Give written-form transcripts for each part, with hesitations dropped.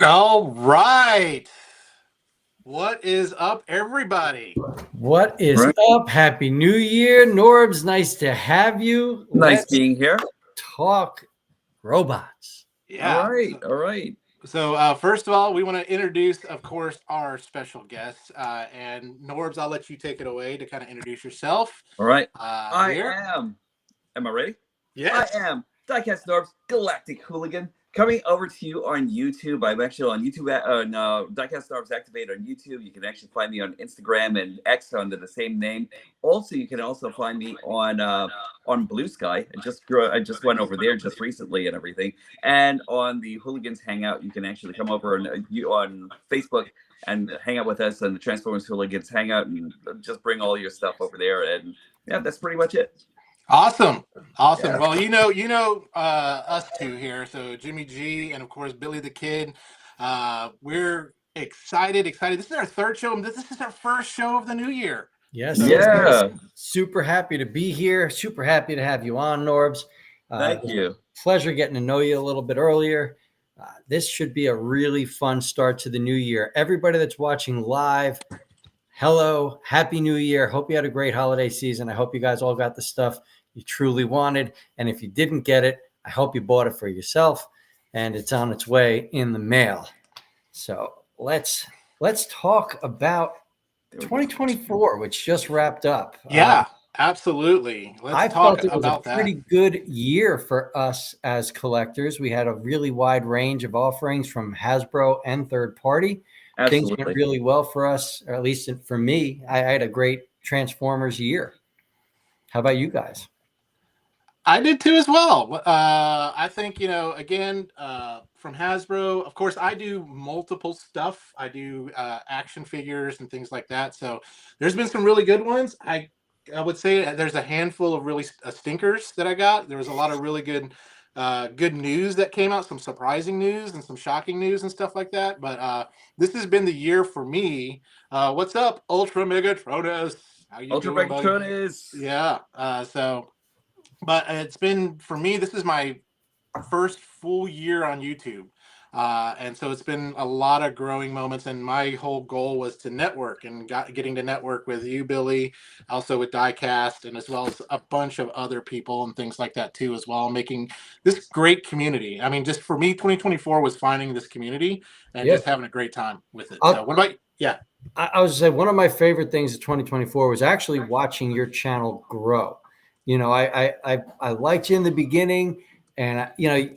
All right. What is up, everybody? What is Right. up? Happy New Year, Norbs. Nice to have you. Nice Let's being here. talk robots. All Yeah. right. So, All right. so first of all, we want to introduce, of course, our special guest. And Norbs, I'll let you take it away to kind of introduce yourself All right. I here. am. Am I ready? I Yes. am Diecast Norbs, Galactic Hooligan, coming over to you on YouTube. I'm actually on YouTube on Diecast Norbs Activate on YouTube. You can actually find me on Instagram and X under the same name. Also, you can also find me on Blue Sky. I just went over there just recently and everything. And on the Hooligans Hangout, you can actually come over on Facebook and hang out with us on the Transformers Hooligans Hangout and just bring all your stuff over there. And yeah, that's pretty much it. Awesome. Awesome. Yeah. Well, us two here. So Jimmy G and of course Billy the Kid. We're excited. This is our third show. This is our first show of the new year. Yes, So, yes, Yeah. yes. Super happy to be here. Super happy to have you on, Norbs. Thank It was you. a pleasure getting to know you a little bit earlier. This should be a really fun start to the new year. Everybody that's watching live, hello, happy new year. Hope you had a great holiday season. I hope you guys all got the stuff you truly wanted. And if you didn't get it, I hope you bought it for yourself and it's on its way in the mail. So let's talk about 2024, which just wrapped up. yeah, absolutely. I Let's talk felt it was a about that. pretty good year for us as collectors. We had a really wide range of offerings from Hasbro and third party. Things went Absolutely. really well for us, or at least for me. I had a great Transformers year. How about you guys? I did too as well. I think, again, from Hasbro, of course, I do multiple stuff. I do action figures and things like that. So there's been some really good ones. I would say there's a handful of really stinkers that I got. There was a lot of really good news that came out, some surprising news and some shocking news and stuff like that. But this has been the year for me. What's up, Ultra Megatronus? How you Ultra doing, buddy? Megatronus. Yeah. But it's been, for me, this is my first full year on YouTube. And so it's been a lot of growing moments. And my whole goal was to network and getting to network with you, Billy, also with Diecast, and as well as a bunch of other people and things like that too, as well, making this great community. I mean, just for me, 2024 was finding this community and Yeah. just having a great time with it. I'll- So what about, yeah. I was say one of my favorite things of 2024 was actually watching your channel grow. You know, I liked you in the beginning, and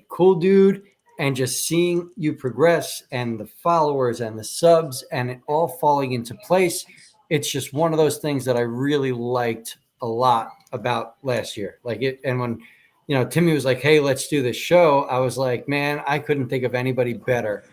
cool dude, and just seeing you progress and the followers and the subs and it all falling into place. It's just one of those things that I really liked a lot about last year. Like it, and when Timmy was like, "Hey, let's do this show," I was like, "Man, I couldn't think of anybody better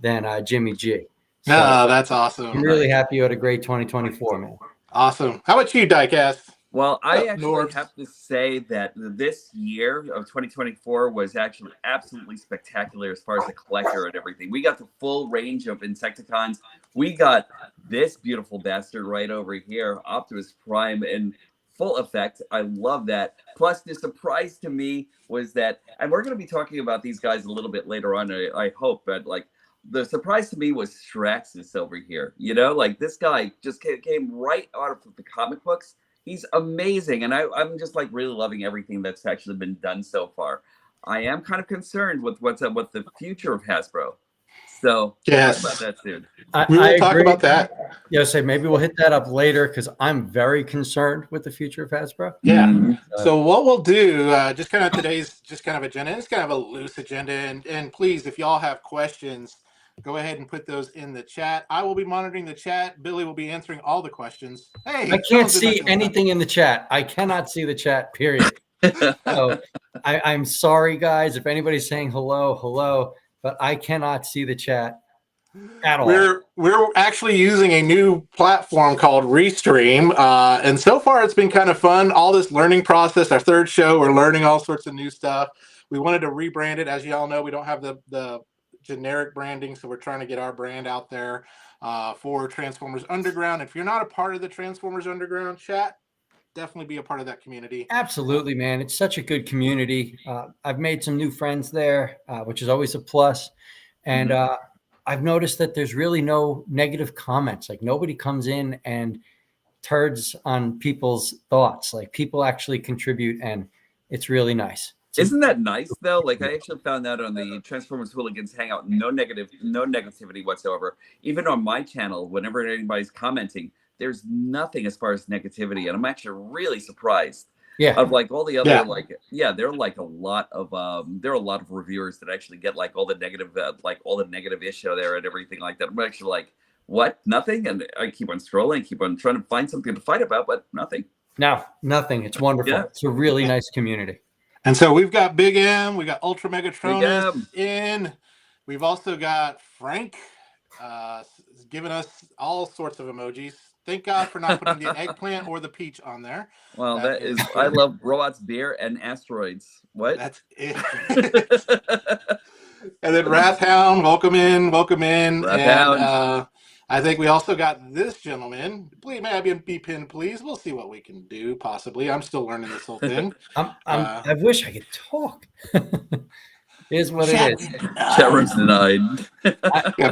than Jimmy G." So Oh, that's I'm awesome. really happy you had a great 2024, man. Awesome. How about you, Diecast? Well, I Oh, actually Norbs. have to say that this year of 2024 was actually absolutely spectacular as far as the collector and everything. We got the full range of Insecticons. We got this beautiful bastard right over here, Optimus Prime, in full effect. I love that. Plus, the surprise to me was that, and we're going to be talking about these guys a little bit later on, I hope, but like, the surprise to me was Straxus over here. Like this guy just came right out of the comic books. He's amazing, and I'm just like really loving everything that's actually been done so far. I am kind of concerned with what's up with the future of Hasbro. So Yes. talk about that soon. We will I talk agree. about that. Yeah, say maybe we'll hit that up later because I'm very concerned with the future of Hasbro. Yeah. Mhm. So what we'll do, just kind of today's just kind of agenda. It's kind of a loose agenda, and please, if y'all have questions, go ahead and put those in the chat. I will be monitoring the chat. Billy will be answering all the questions. Hey, I can't see anything in the chat. I cannot see the chat, period. So I'm sorry, guys, if anybody's saying hello, but I cannot see the chat at all. We're actually using a new platform called Restream, and so far it's been kind of fun. All this learning process. Our third show, we're learning all sorts of new stuff. We wanted to rebrand it, as you all know. We don't have the generic branding, so we're trying to get our brand out there for Transformers Underground. If you're not a part of the Transformers Underground chat, definitely be a part of that community. Absolutely, man. It's such a good community. I've made some new friends there, which is always a plus. And I've noticed that there's really no negative comments. Like nobody comes in and turds on people's thoughts. Like people actually contribute, and it's really nice. Isn't that nice though? Like I actually found that on the Transformers Hooligans Hangout, no negativity whatsoever. Even on my channel, whenever anybody's commenting, there's nothing as far as negativity, and I'm actually really surprised. Yeah. Of like all the other there are like a lot of there are a lot of reviewers that actually get like all the negative issue there and everything like that. I'm actually like, what? Nothing? And I keep on scrolling, keep on trying to find something to fight about, but nothing. No, nothing. It's wonderful. Yeah. It's a really nice community. And so we've got Big M, we got Ultra Megatronus in. We've also got Frank giving us all sorts of emojis. Thank God for not putting the eggplant or the peach on there. Well, that is I love robots, beer, and asteroids. What? That's it. And then Wrathhound, welcome in. Wrathhound. And I think we also got this gentleman. Please, may I be pinned, please? We'll see what we can do, possibly. I'm still learning this whole thing. I wish I could talk. Here's what it is. Chat room's denied.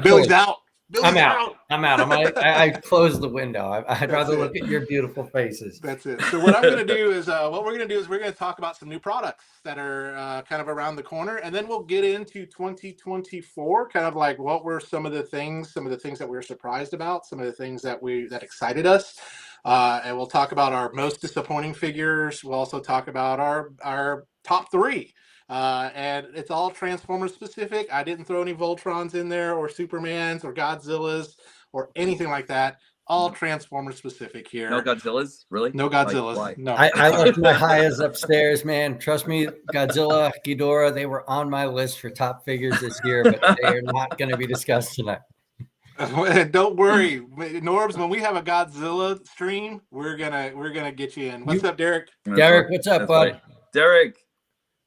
Billy's out. I'm out. I closed the window. I'd rather look at your beautiful faces. That's it. So what I'm going to do is we're going to talk about some new products that are kind of around the corner, and then we'll get into 2024. Kind of like what were some of the things that we were surprised about, some of the things that excited us, and we'll talk about our most disappointing figures. We'll also talk about our top 3. And it's all Transformers specific. I didn't throw any Voltrons in there or Supermans or Godzillas or anything like that. All Transformers specific here. No Godzillas? Really? No Godzillas. Like, no. I left my Hayas upstairs, man. Trust me, Godzilla, Ghidorah, they were on my list for top figures this year, but they are not going to be discussed tonight. Don't worry, Norbs. When we have a Godzilla stream, we're gonna get you in. What's up, Derek? Derek, what's up, bud? Right. Derek.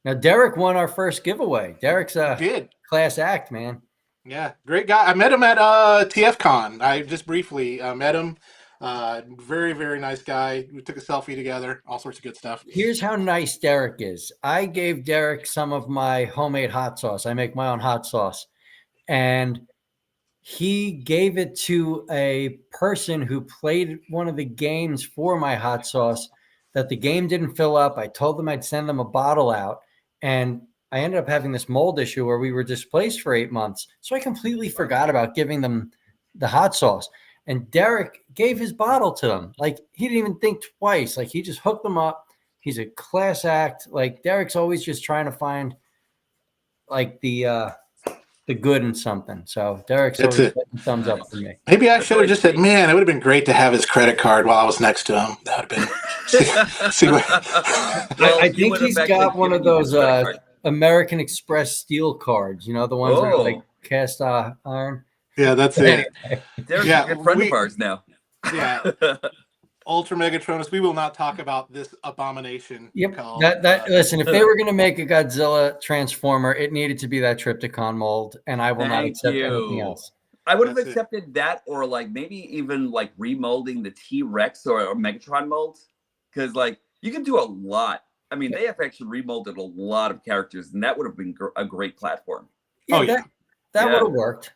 Now, Derek won our first giveaway. Derek's a Did. class act, man. Yeah, great guy. I met him at TFCon. I just briefly met him. Very, very nice guy. We took a selfie together. All sorts of good stuff. Here's how nice Derek is. I gave Derek some of my homemade hot sauce. I make my own hot sauce. And he gave it to a person who played one of the games for my hot sauce that the game didn't fill up. I told them I'd send them a bottle out. And I ended up having this mold issue where we were displaced for 8 months. So I completely forgot about giving them the hot sauce. And Derek gave his bottle to them. Like, he didn't even think twice. Like, he just hooked them up. He's a class act. Like, Derek's always just trying to find, like, the good in something. So Derek's always getting thumbs up for me. Maybe I should have just said, man, it would have been great to have his credit card while I was next to him. That would have been. see what, I think he's got one of those American Express steel cards. You know, the ones that are like cast iron. Yeah, that's it. Derek's a good friend of ours now. Yeah. Ultra Megatronus. We will not talk about this abomination. Yep. Called, Listen, if they were going to make a Godzilla Transformer, it needed to be that Trypticon mold, and I will not accept anything else. I would have accepted that, or like maybe even like remolding the T-Rex or Megatron molds, because like you can do a lot. I mean, they have actually remolded a lot of characters, and that would have been a great platform. Yeah, that would have worked.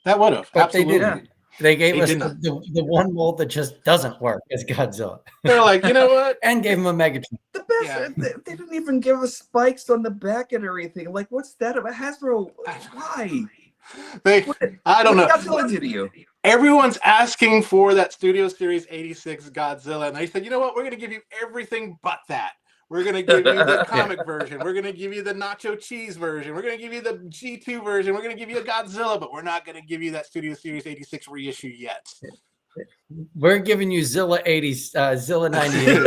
That would have. But absolutely. they didn't. They gave us the one mold that just doesn't work as Godzilla. They're like, you know what? And gave him a Megatron. The best, they didn't even give us spikes on the back and everything. Like, what's that about Hasbro? Why? I don't know. What Godzilla did to you? Everyone's asking for that Studio Series 86 Godzilla, and they said, you know what? We're going to give you everything but that. We're going to give you the comic version. We're going to give you the nacho cheese version. We're going to give you the G2 version. We're going to give you a Godzilla, but we're not going to give you that Studio Series 86 reissue yet. We're giving you Zilla 80, Zilla 98.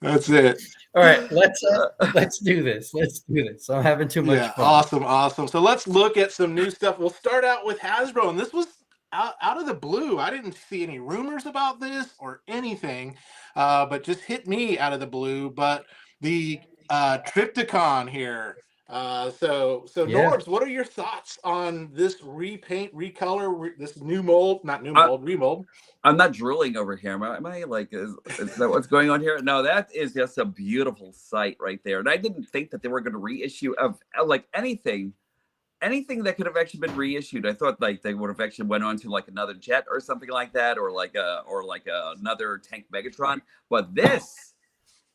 That's it. All right, let's do this. Let's do this. I'm having too much fun. Awesome. So let's look at some new stuff. We'll start out with Hasbro, and this was out of the blue. I didn't see any rumors about this or anything, but just hit me out of the blue. But the Trypticon here. Norbs, what are your thoughts on this repaint, recolor, this new mold? Not new mold, remold. I'm not drooling over here. Am I like, is that what's going on here? No, that is just a beautiful sight right there. And I didn't think that they were going to reissue of like anything anything that could have actually been reissued. I thought like they would have actually went on to like another jet or something like that, or like another tank Megatron. But this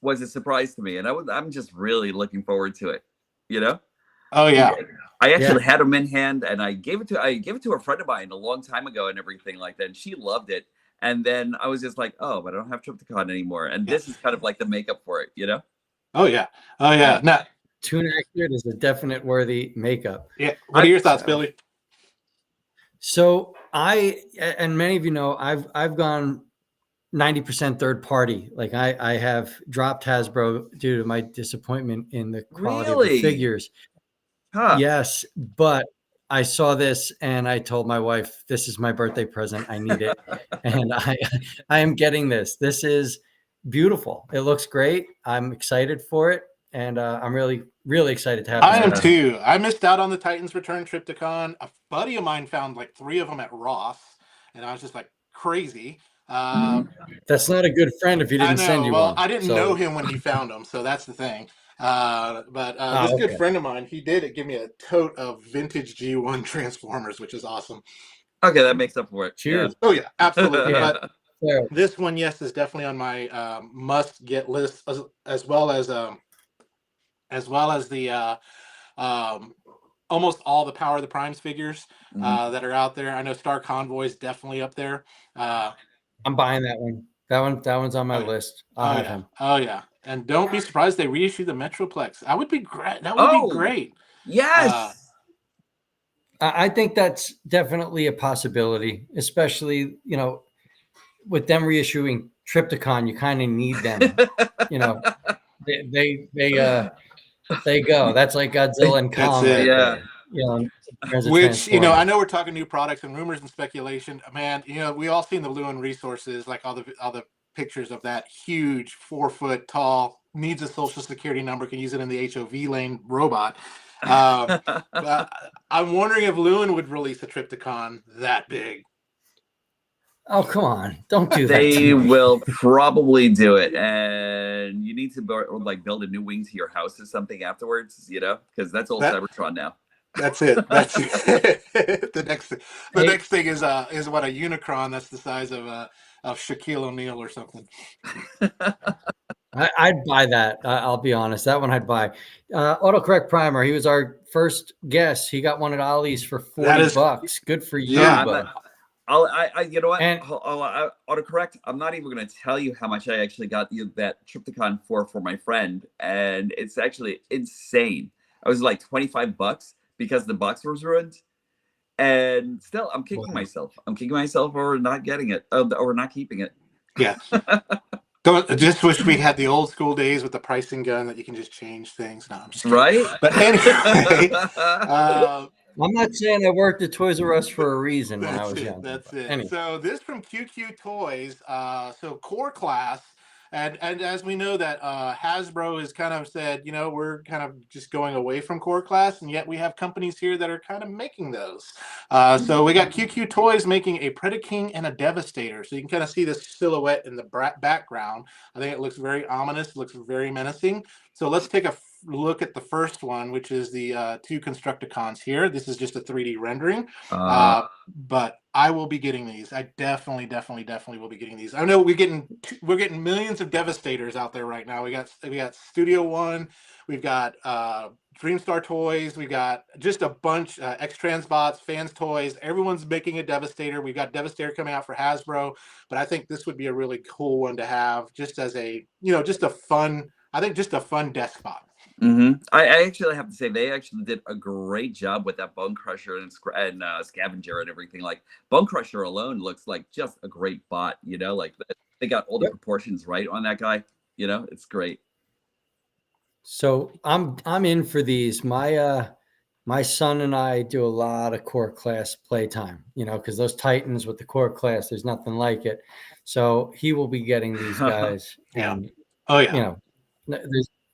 was a surprise to me, and I'm just really looking forward to it. You know? Oh yeah. I actually had them in hand, and I gave it to a friend of mine a long time ago, and everything like that. And she loved it. And then I was just like, oh, but I don't have Trypticon anymore. And this is kind of like the makeup for it, you know? Oh yeah. Oh yeah. Now, Toon Accurate is a definite worthy makeup. yeah. What are your thoughts, Billy? So and many of you know, I've gone 90% third party. Like I have dropped Hasbro due to my disappointment in the quality of the figures. Huh. Yes, but I saw this and I told my wife, this is my birthday present. I need it. And I am getting this. This is beautiful. It looks great. I'm excited for it. And I'm really, really excited to have I this. am too. I missed out on the Titans Return Trypticon. A buddy of mine found like 3 of them at Ross, and I was just like crazy. That's not a good friend if he didn't send you one. I didn't know him when he found them, so that's the thing. This good friend of mine, he did give me a tote of vintage G1 Transformers, which is awesome. Okay, that makes up for it. Cheers. Oh yeah, absolutely. Yeah. But this one, yes, is definitely on my must-get list, as well as the almost all the Power of the Primes figures that are out there. I know Star Convoy is definitely up there. I'm buying that one. That one's on my list. I'll have him. Oh yeah, and don't be surprised they reissue the Metroplex. That would be great. That would be great. Yes. I think that's definitely a possibility, especially, you know, with them reissuing Trypticon, you kind of need them. You know, they go. That's like Godzilla and Kong. Yeah. You know, which, you know, I know we're talking new products and rumors and speculation. Man, you know, we all seen the Lewin Resources, like all the pictures of that huge 4-foot tall, needs a social security number, can use it in the HOV lane robot. I'm wondering if Lewin would release a Trypticon that big. Oh, come on. Don't do that. They will probably do it. And you need to build a new wing to your house or something afterwards, you know, because that's all Cybertron now. That's it. That's it. The next thing is what, a Unicron that's the size of Shaquille O'Neal or something. I'd buy that. I'll be honest. That one I'd buy. Autocorrect Primer. He was our first guest. He got one at Ollie's for $40. Good for you. Yeah, you know what? Autocorrect. I'm not even going to tell you how much I actually got that Trypticon for my friend, and it's actually insane. I was like $25 because the box was ruined, and still I'm kicking myself. I'm kicking myself over not getting it, or not keeping it. Yeah. I just wish we had the old school days with the pricing gun that you can just change things. No, I'm just kidding. Right. But anyway, I'm not saying I worked at Toys R Us for a reason when I was young. That's it. Anyway. So this from QQ Toys. So Core Class, and as we know that Hasbro has kind of said, you know, we're kind of just going away from Core Class, and yet we have companies here that are kind of making those. So we got QQ Toys making a Predaking and a Devastator. So you can kind of see this silhouette in the background. I think it looks very ominous. It looks very menacing. So let's take a look at the first one, which is the 2 Constructicons here. This is just a 3D rendering, but I will be getting these. I definitely will be getting these. I know we're getting millions of Devastators out there right now. We got Studio One, we've got Dreamstar Toys, we got just a bunch, X-Transbots, Fans Toys. Everyone's making a Devastator. We've got Devastator coming out for Hasbro, but I think this would be a really cool one to have, just as a, you know, just a fun desk spot. I actually have to say they actually did a great job with that Bone Crusher and Scavenger and everything. Like Bone Crusher alone looks like just a great bot, you know, like they got all the proportions right on that guy, you know, it's great. So I'm in for these. My son and I do a lot of Core Class playtime, you know, because those Titans with the Core Class, there's nothing like it. So he will be getting these guys. Yeah. And, oh yeah. You know,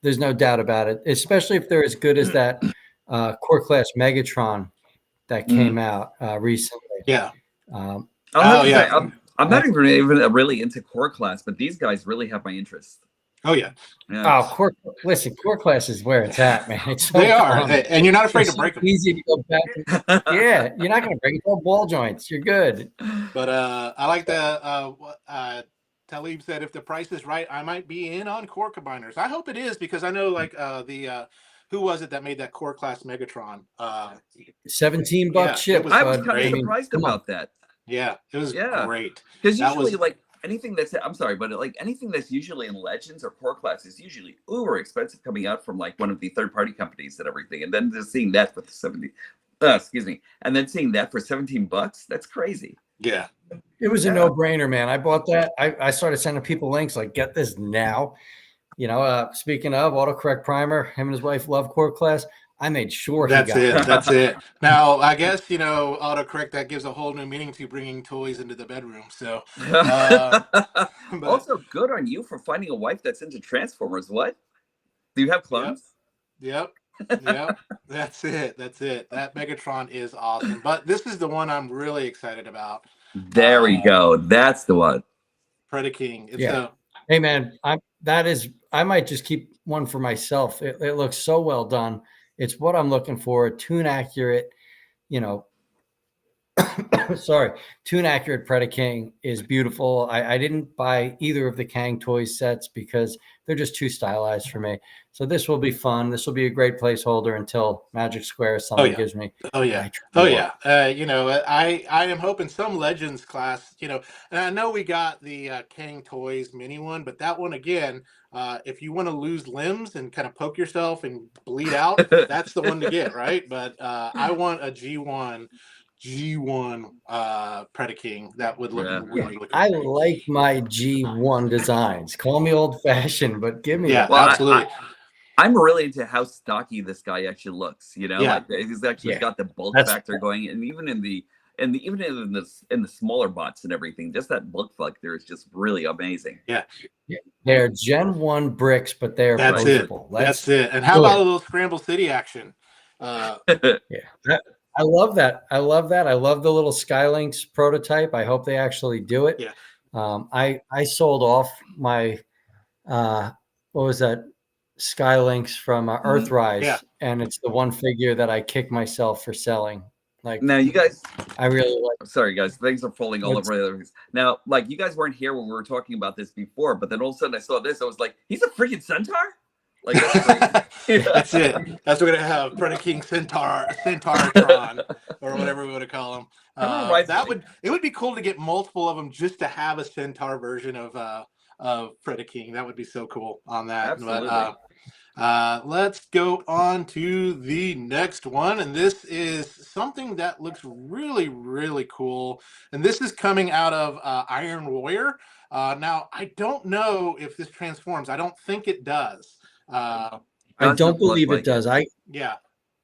there's no doubt about it, especially if they're as good as that Core Class Megatron that came out recently. Yeah. I'm not even really into Core Class, but these guys really have my interest. Oh yeah, Yeah. Oh, listen, core class is where it's at, man. It's so they are, fun. and you're not afraid It's to so break them. easy to go back. Yeah, you're not going to break it. All ball joints. You're good. But I like the what Talib said. If the price is right, I might be in on core combiners. I hope it is because I know like the who was it that made that core class Megatron? $17 Yeah, it ship, was I was bud. kind of I great. mean, surprised come on. about that. Yeah, it was Yeah. great. Because That usually, was like anything that's, I'm sorry, but like anything that's usually in Legends or Core Class is usually uber expensive coming out from like one of the third party companies and everything. And then just seeing that for the 70, excuse me, and then seeing that for $17, that's crazy. yeah. It was a Yeah. no-brainer, man. I bought that. I started sending people links like, get this now. You know, speaking of autocorrect primer, him and his wife love core class. I made sure he That's got it. it. That's it. Now, I guess autocorrect that gives a whole new meaning to bringing toys into the bedroom. So, but Also, good on you for finding a wife that's into Transformers. What? Do you have clones? yep, yep. That's it. That's it. That Megatron is awesome. But this is the one I'm really excited about. There we go. That's the one. Predaking. It's Yeah. Hey, man, I might just keep one for myself. It looks so well done. It's what I'm looking for. Tune accurate, you know, sorry, tune accurate Predaking is beautiful. I didn't buy either of the Kang toys sets because they're just too stylized for me. So this will be fun. This will be a great placeholder until Magic Square something gives me. Oh yeah. Oh yeah. I am hoping some Legends class, and I know we got the Kang Toys mini one, but that one again, if you want to lose limbs and kind of poke yourself and bleed out, that's the one to get, right? But I want a G1 Predaking that would look really great. I like my G1 designs. Call me old fashioned, but give me that. Well, absolutely. I'm really into how stocky this guy actually looks. Yeah. Like he's actually got the bulk factor going, and even in the smaller bots and everything, just that bulk factor is just really amazing. Yeah. They're Gen 1 bricks, but they're breakable. That's it. And how about a little Scramble City action? I love that. I love that. I love the little Skylinks prototype. I hope they actually do it. Yeah. I sold off my what was that? Skylinks from Earthrise, and it's the one figure that I kick myself for selling. Like now, you guys, I really like. I'm sorry, guys, things are falling all over the other. Now, like you guys weren't here when we were talking about this before, but then all of a sudden I saw this. I was like, he's a freaking centaur. Like that's crazy. That's it. That's what we're gonna have. Predaking Centauratron, or whatever we want to call him. It would be cool to get multiple of them just to have a Centaur version of Predaking. That would be so cool on that. Absolutely. But let's go on to the next one, and this is something that looks really, really cool. And this is coming out of Iron Warrior. Now, I don't know if this transforms. I don't think it does. I don't believe it does. I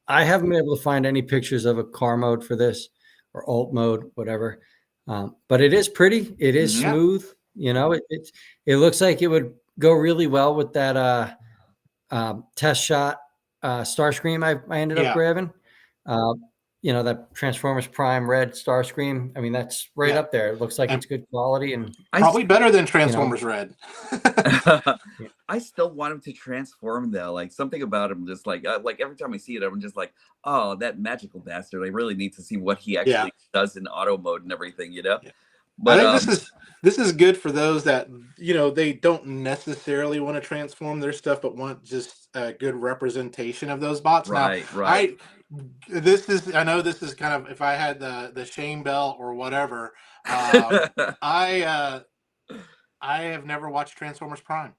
haven't been able to find any pictures of a car mode for this or alt mode, whatever. But it is pretty. It is smooth. You know, it looks like it would go really well with that test shot Starscream I ended up grabbing. That Transformers Prime Red Starscream. I mean, that's right up there. It looks like it's good quality and probably better than Transformers Red. I still want him to transform though. Like something about him, just like every time I see it, I'm just like, oh, that magical bastard. I really need to see what he actually does in auto mode and everything. Yeah. But I think this is good for those that they don't necessarily want to transform their stuff, but want just a good representation of those bots. Right. I know this is kind of, if I had the Shane Bell or whatever. I have never watched Transformers Prime.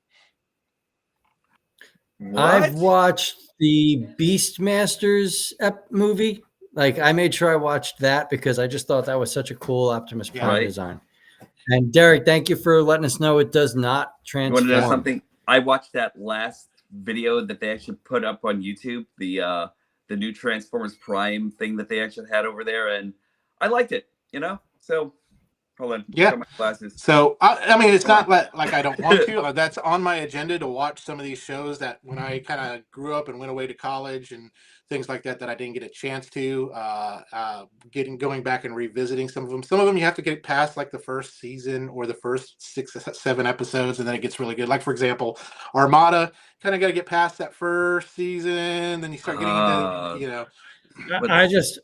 What? I've watched the Beastmasters movie. Like I made sure I watched that because I just thought that was such a cool Optimus Prime design. And Derek, thank you for letting us know it does not transform. You want to know something? I watched that last video that they actually put up on YouTube, the new Transformers Prime thing that they actually had over there, and I liked it. So Hold on. Yeah. Got my glasses. So I mean, it's not like I don't want to. That's on my agenda to watch some of these shows that when I kind of grew up and went away to college and things like that I didn't get a chance to. Going back and revisiting some of them. Some of them you have to get past like the first season or the first 6 or 7 episodes, and then it gets really good. Like for example, Armada. Kind of got to get past that first season, then you start getting into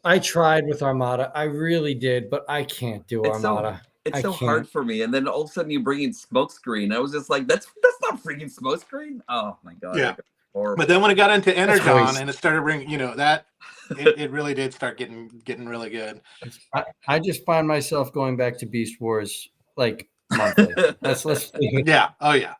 I tried with Armada. I really did, but I can't do Armada. It's so hard for me. And then all of a sudden you bring in Smokescreen. I was just like, that's not freaking Smokescreen. Oh my God. Yeah. But then when it got into Energon and it started bringing, it really did start getting really good. I just find myself going back to Beast Wars like monthly. Yeah. Oh yeah.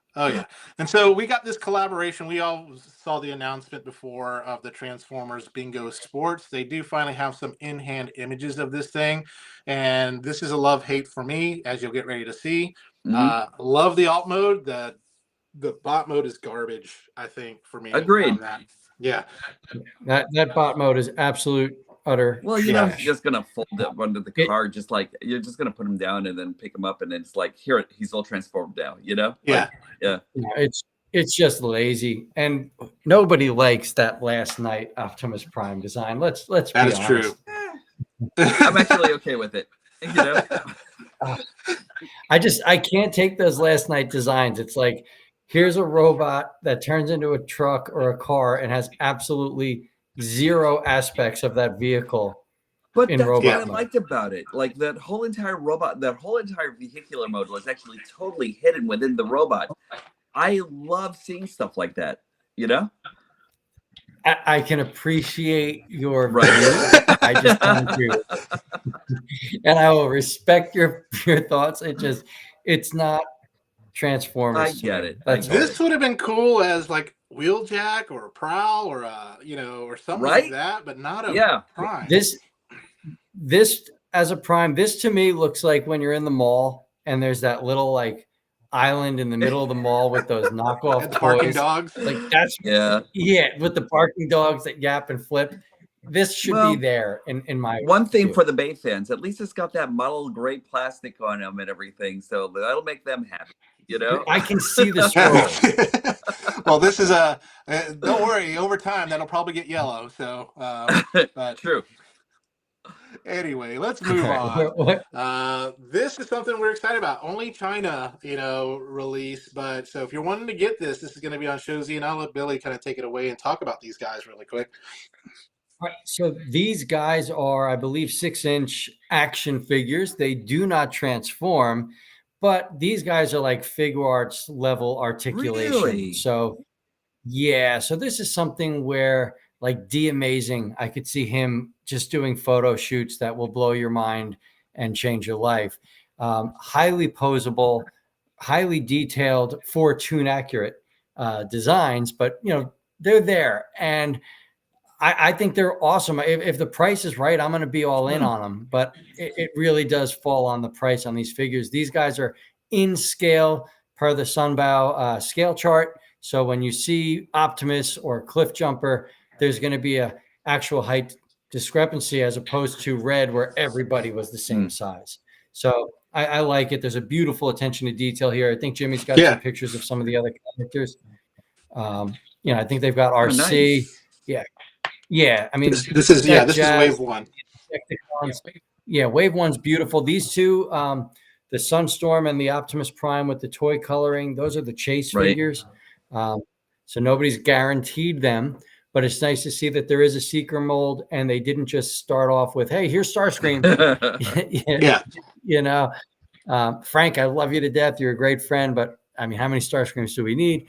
And so we got this collaboration. We all saw the announcement before of the Transformers Bingo Sports. They do finally have some in-hand images of this thing. And this is a love-hate for me, as you'll get ready to see. Love the alt mode. The bot mode is garbage, I think, for me. Agreed. Yeah. That bot mode is absolute utter. Well, you're just gonna fold up under the car, just like you're just gonna put him down and then pick him up, and then it's like here he's all transformed now. Yeah. It's just lazy, and nobody likes that last night Optimus Prime design. Let's be honest. That is true. I'm actually okay with it. I can't take those last night designs. It's like here's a robot that turns into a truck or a car and has absolutely zero aspects of that vehicle. But that's what I liked about it. Like that whole entire vehicular mode was actually totally hidden within the robot. I love seeing stuff like that, I can appreciate your view. I just don't agree with it. And I will respect your thoughts. It's not Transformers. I get it. This would have been cool as like Wheeljack or a Prowl or or something like that, but not a Prime. This as a Prime, this to me looks like when you're in the mall and there's that little like island in the middle of the mall with those knockoff toys. Barking dogs. Like that's with the barking dogs that yap and flip. This should be there in my one thing for the Bay fans. At least it's got that model gray plastic on them and everything, so that'll make them happy. I can see the scroll. Well, this is don't worry. Over time, that'll probably get yellow. So, but true. Anyway, let's move on. This is something we're excited about. Only China, release. But so if you're wanting to get this is going to be on Shozi, and I'll let Billy kind of take it away and talk about these guys really quick. Right, so these guys are, I believe, 6-inch action figures. They do not transform, but these guys are like Figuarts level articulation. Really? So, so this is something where like D Amazing, I could see him just doing photo shoots that will blow your mind and change your life. Highly posable, highly detailed, for tune accurate designs, but they're there. And I think they're awesome. If the price is right, I'm going to be all in on them. But it really does fall on the price on these figures. These guys are in scale per the Sunbow scale chart. So when you see Optimus or Cliff Jumper, there's going to be a actual height discrepancy as opposed to Red, where everybody was the same size. So I like it. There's a beautiful attention to detail here. I think Jimmy's got some pictures of some of the other characters. I think they've got RC. Nice. Yeah, I mean, this is Wave 1. Yeah, Wave 1's beautiful. These two, the Sunstorm and the Optimus Prime with the toy coloring, those are the chase figures. So nobody's guaranteed them, but it's nice to see that there is a seeker mold, and they didn't just start off with, "Hey, here's Starscream." Frank, I love you to death. You're a great friend, but I mean, how many Starscreams do we need?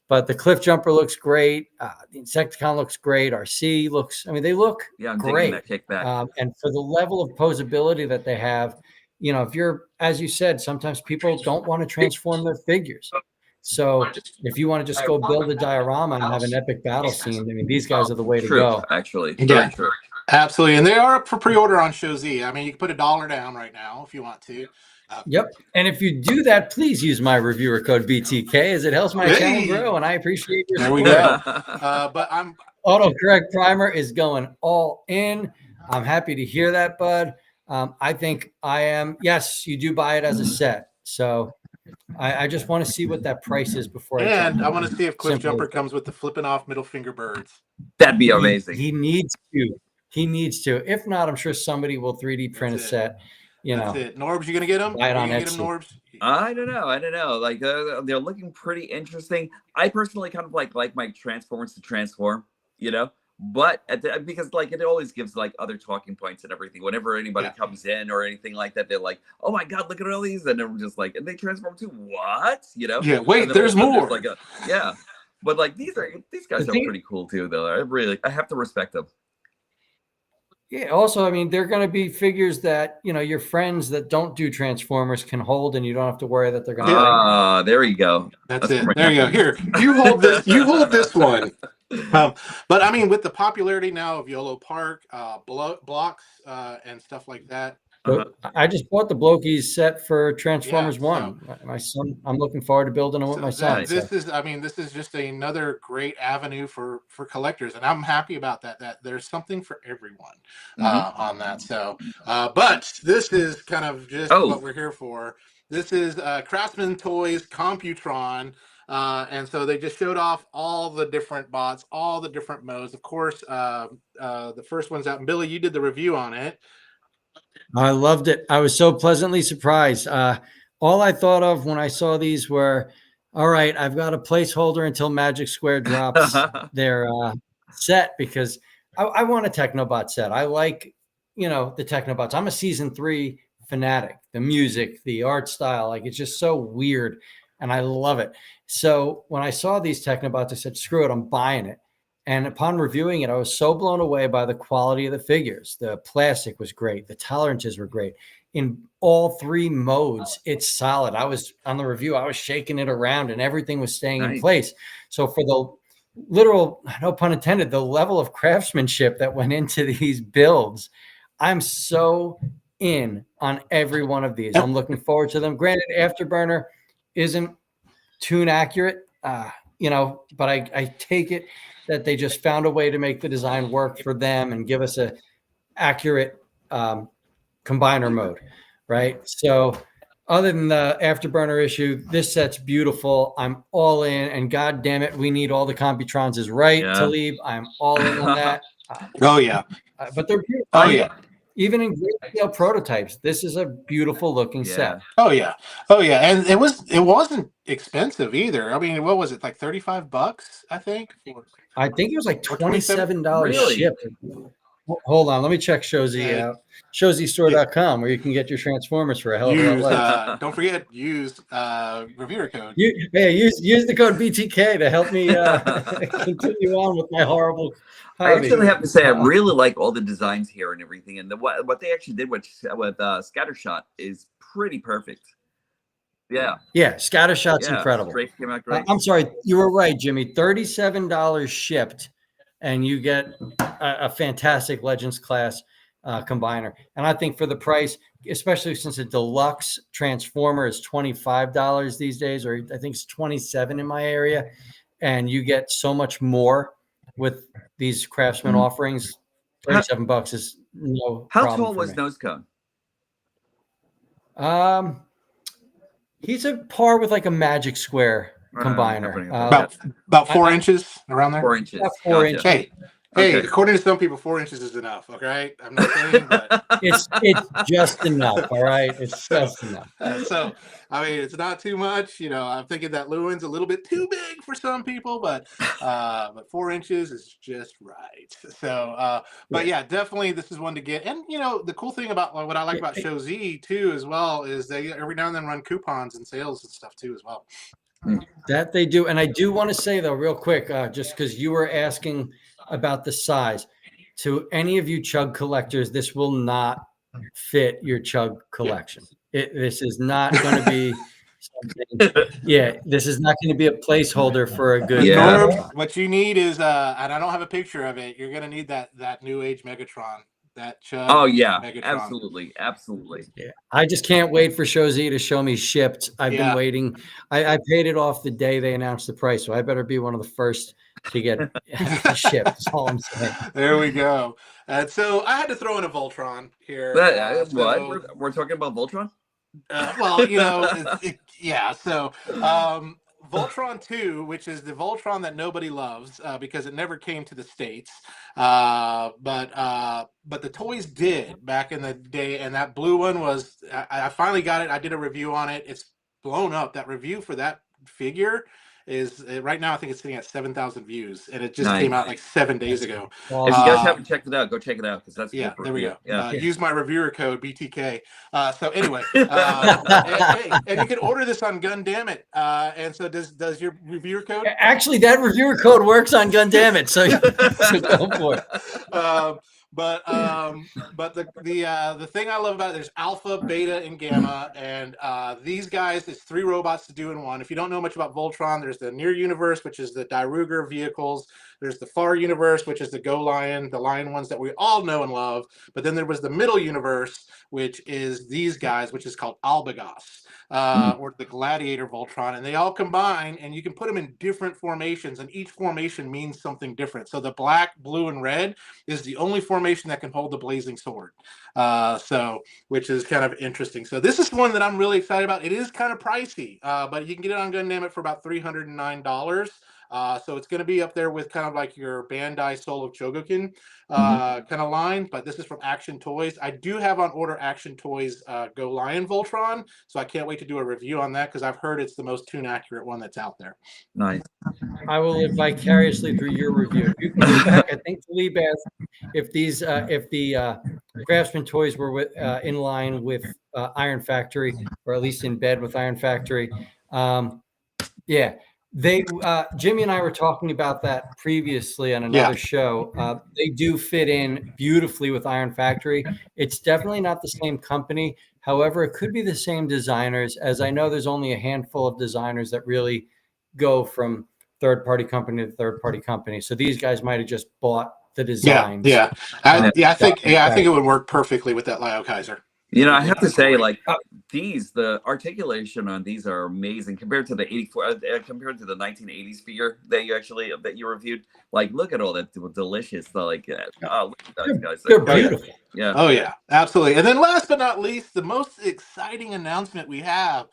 But the Cliff Jumper looks great. The Insecticon looks great. RC looks, they look I'm great. That kickback. And for the level of posability that they have, if you're, as you said, sometimes people don't want to transform their figures. So if you want to just go build a diorama and have an epic battle scene, these guys are the way to go. Actually. Yeah, true. Absolutely. And they are up for pre-order on Shozi. You can put $1 down right now if you want to. Yep. And if you do that, please use my reviewer code BTK, as it helps my channel grow, and I appreciate your support. There we go. But Autocorrect Primer is going all in. I'm happy to hear that, bud. I think I am. Yes, you do buy it as a set. So I just want to see what that price is before I And jump I in. want to see if Cliff Simple Jumper as that. comes with the flipping off middle finger birds. That'd be amazing. He needs to. He needs to. If not, I'm sure somebody will 3D print That's a it. set. You That's know, it. Norbs, you gonna get them? buy it You on gonna get them, Etsy. Norbs? I don't know. Like they're looking pretty interesting. I personally kind of like my Transformers to transform, you know. But because like it always gives like other talking points and everything. Whenever anybody Yeah. comes in or anything like that, they're like, "Oh my God, look at all these!" And they're just like, "And they transform too? What?" You know? Yeah. And Wait, then all there's of a sudden more. like yeah. But like these guys The are thing- pretty cool too, though. I have to respect them. Yeah. Also, I mean, they're going to be figures that your friends that don't do Transformers can hold, and you don't have to worry that they're going to break. Ah, there you go. That's for it. my There you go. nephews. Here, you hold this. You hold this one. But I mean, with the popularity now of YOLO Park, blocks, and stuff like that. So I just bought the Blokies set for Transformers Yeah, 1. My son, I'm looking forward to building it with my son. This is, I mean, this is just another great avenue for collectors, and I'm happy about that. That there's something for everyone on that. So, but this is kind of just what we're here for. This is Craftsman Toys Computron. And so they just showed off all the different bots, all the different modes. Of course, the first one's out. And Billy, you did the review on it. I loved it. I was so pleasantly surprised. All I thought of when I saw these were, all right, I've got a placeholder until Magic Square drops their set, because I want a Technobot set. I like, the Technobots. I'm a season 3 fanatic. The music, the art style, like it's just so weird, and I love it. So when I saw these Technobots, I said, screw it, I'm buying it. And upon reviewing it, I was so blown away by the quality of the figures. The plastic was great. The tolerances were great. In all 3 modes, it's solid. I was on the review, I was shaking it around and everything was staying in place. So for the literal, no pun intended, the level of craftsmanship that went into these builds, I'm so in on every one of these. I'm looking forward to them. Granted, Afterburner isn't tune accurate, but I take it that they just found a way to make the design work for them and give us a accurate combiner mode, right? So other than the Afterburner issue, this set's beautiful. I'm all in, and God damn it, we need all the Computrons is right, Talib. I'm all in on that. Oh yeah. But they're beautiful. Oh yeah. Even in great scale prototypes, this is a beautiful looking set. Oh yeah. Oh yeah. And it wasn't expensive either. I mean, what was it, like $35, I think? I think it was like $27 shipped. Hold on, let me check Shozy out. ShozyStore.com, where you can get your Transformers for a hell of a lot less. Don't forget, use reviewer code. Use the code BTK to help me continue on with my horrible hobby. I actually have to say, I really like all the designs here and everything, and what they actually did with Scattershot is pretty perfect. Yeah, Scattershot's incredible. Strafe came out great. I'm sorry, you were right, Jimmy. $37 shipped, and you get a fantastic Legends class combiner. And I think for the price, especially since a deluxe Transformer is $25 these days, or I think it's $27 in my area, and you get so much more with these Craftsman offerings. $37 is no How problem tall for was me. Nosecone? He's a par with like a Magic Square combiner. About 4 inches, around there. 4 inches. About 4 inches. Hey, according to some people, 4 inches is enough. Okay, I'm not saying, but it's just enough. All right, it's just enough. So, I mean, it's not too much. I'm thinking that Lewin's a little bit too big for some people, but 4 inches is just right. So, but yeah, definitely this is one to get. And the cool thing about what I like about Show Z too, as well, is they every now and then run coupons and sales and stuff too, as well. That they do. And I do want to say though, real quick, just because you were asking about the size, to any of you Chug collectors, this will not fit your Chug collection. This is not going to be something. This is not going to be a placeholder for a good. What you need is, and I don't have a picture of it. You're going to need that New Age Megatron that Chud. Oh yeah, Megatron. absolutely. Yeah, I just can't wait for Show Z to show me shipped. I've been waiting. I paid it off the day they announced the price, so I better be one of the first to get shipped. That's all I'm saying. There we go. And so I had to throw in a Voltron here. What? We're talking about Voltron? Well, you know, yeah. So Voltron 2, which is the Voltron that nobody loves because it never came to the States. But the toys did back in the day. And that blue one was, I finally got it. I did a review on it. It's blown up. That review for that figure is right now, I think it's sitting at 7,000 views. And it just came out like 7 days ago. If you guys haven't checked it out, go check it out. Because that's there we go. Yeah. Use my reviewer code BTK. So anyway, and you can order this on Gundamn. And so does your reviewer code? Actually, that reviewer code works on Gundamn. So go for it. But the thing I love about it, there's Alpha, Beta, and Gamma, and these guys, it's 3 robots to do in one. If you don't know much about Voltron, there's the Near Universe, which is the Dairugger vehicles. There's the Far Universe, which is the Go Lion, the lion ones that we all know and love. But then there was the Middle Universe, which is these guys, which is called Albagos, or the Gladiator Voltron. And they all combine, and you can put them in different formations, and each formation means something different. So the black, blue, and red is the only formation that can hold the blazing sword. Which is kind of interesting. So this is one that I'm really excited about. It is kind of pricey, but you can get it on Gundam for about $309. So it's going to be up there with kind of like your Bandai Soul of Chogokin kind of line, but this is from Action Toys. I do have on order Action Toys Go Lion Voltron, so I can't wait to do a review on that because I've heard it's the most tune accurate one that's out there. Nice. I will live vicariously through your review. You can go back. I think Talib asked if the Craftsman toys were in line with Iron Factory, or at least in bed with Iron Factory. Yeah. Jimmy and I were talking about that previously on another show. They do fit in beautifully with Iron Factory. It's definitely not the same company. However, it could be the same designers, as I know there's only a handful of designers that really go from third-party company to third-party company. So these guys might have just bought the designs. I think it would work perfectly with that Lyle Kaiser. You know, I have to say, like the articulation on these are amazing compared to the 84, compared to the 1980s figure that you reviewed. Like, look at all that delicious, look at those guys. They're beautiful. Yeah. Oh yeah, absolutely. And then last but not least, the most exciting announcement we have,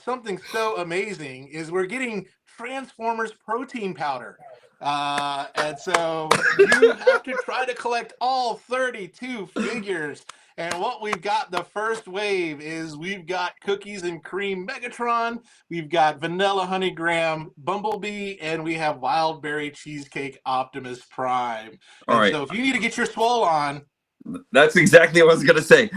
something so amazing, is we're getting Transformers protein powder. And so you have to try to collect all 32 figures. And what we've got, the first wave, is we've got Cookies and Cream Megatron, we've got Vanilla Honey Graham Bumblebee, and we have Wild Berry Cheesecake Optimus Prime. All right. So if you need to get your swole on. That's exactly what I was going to say.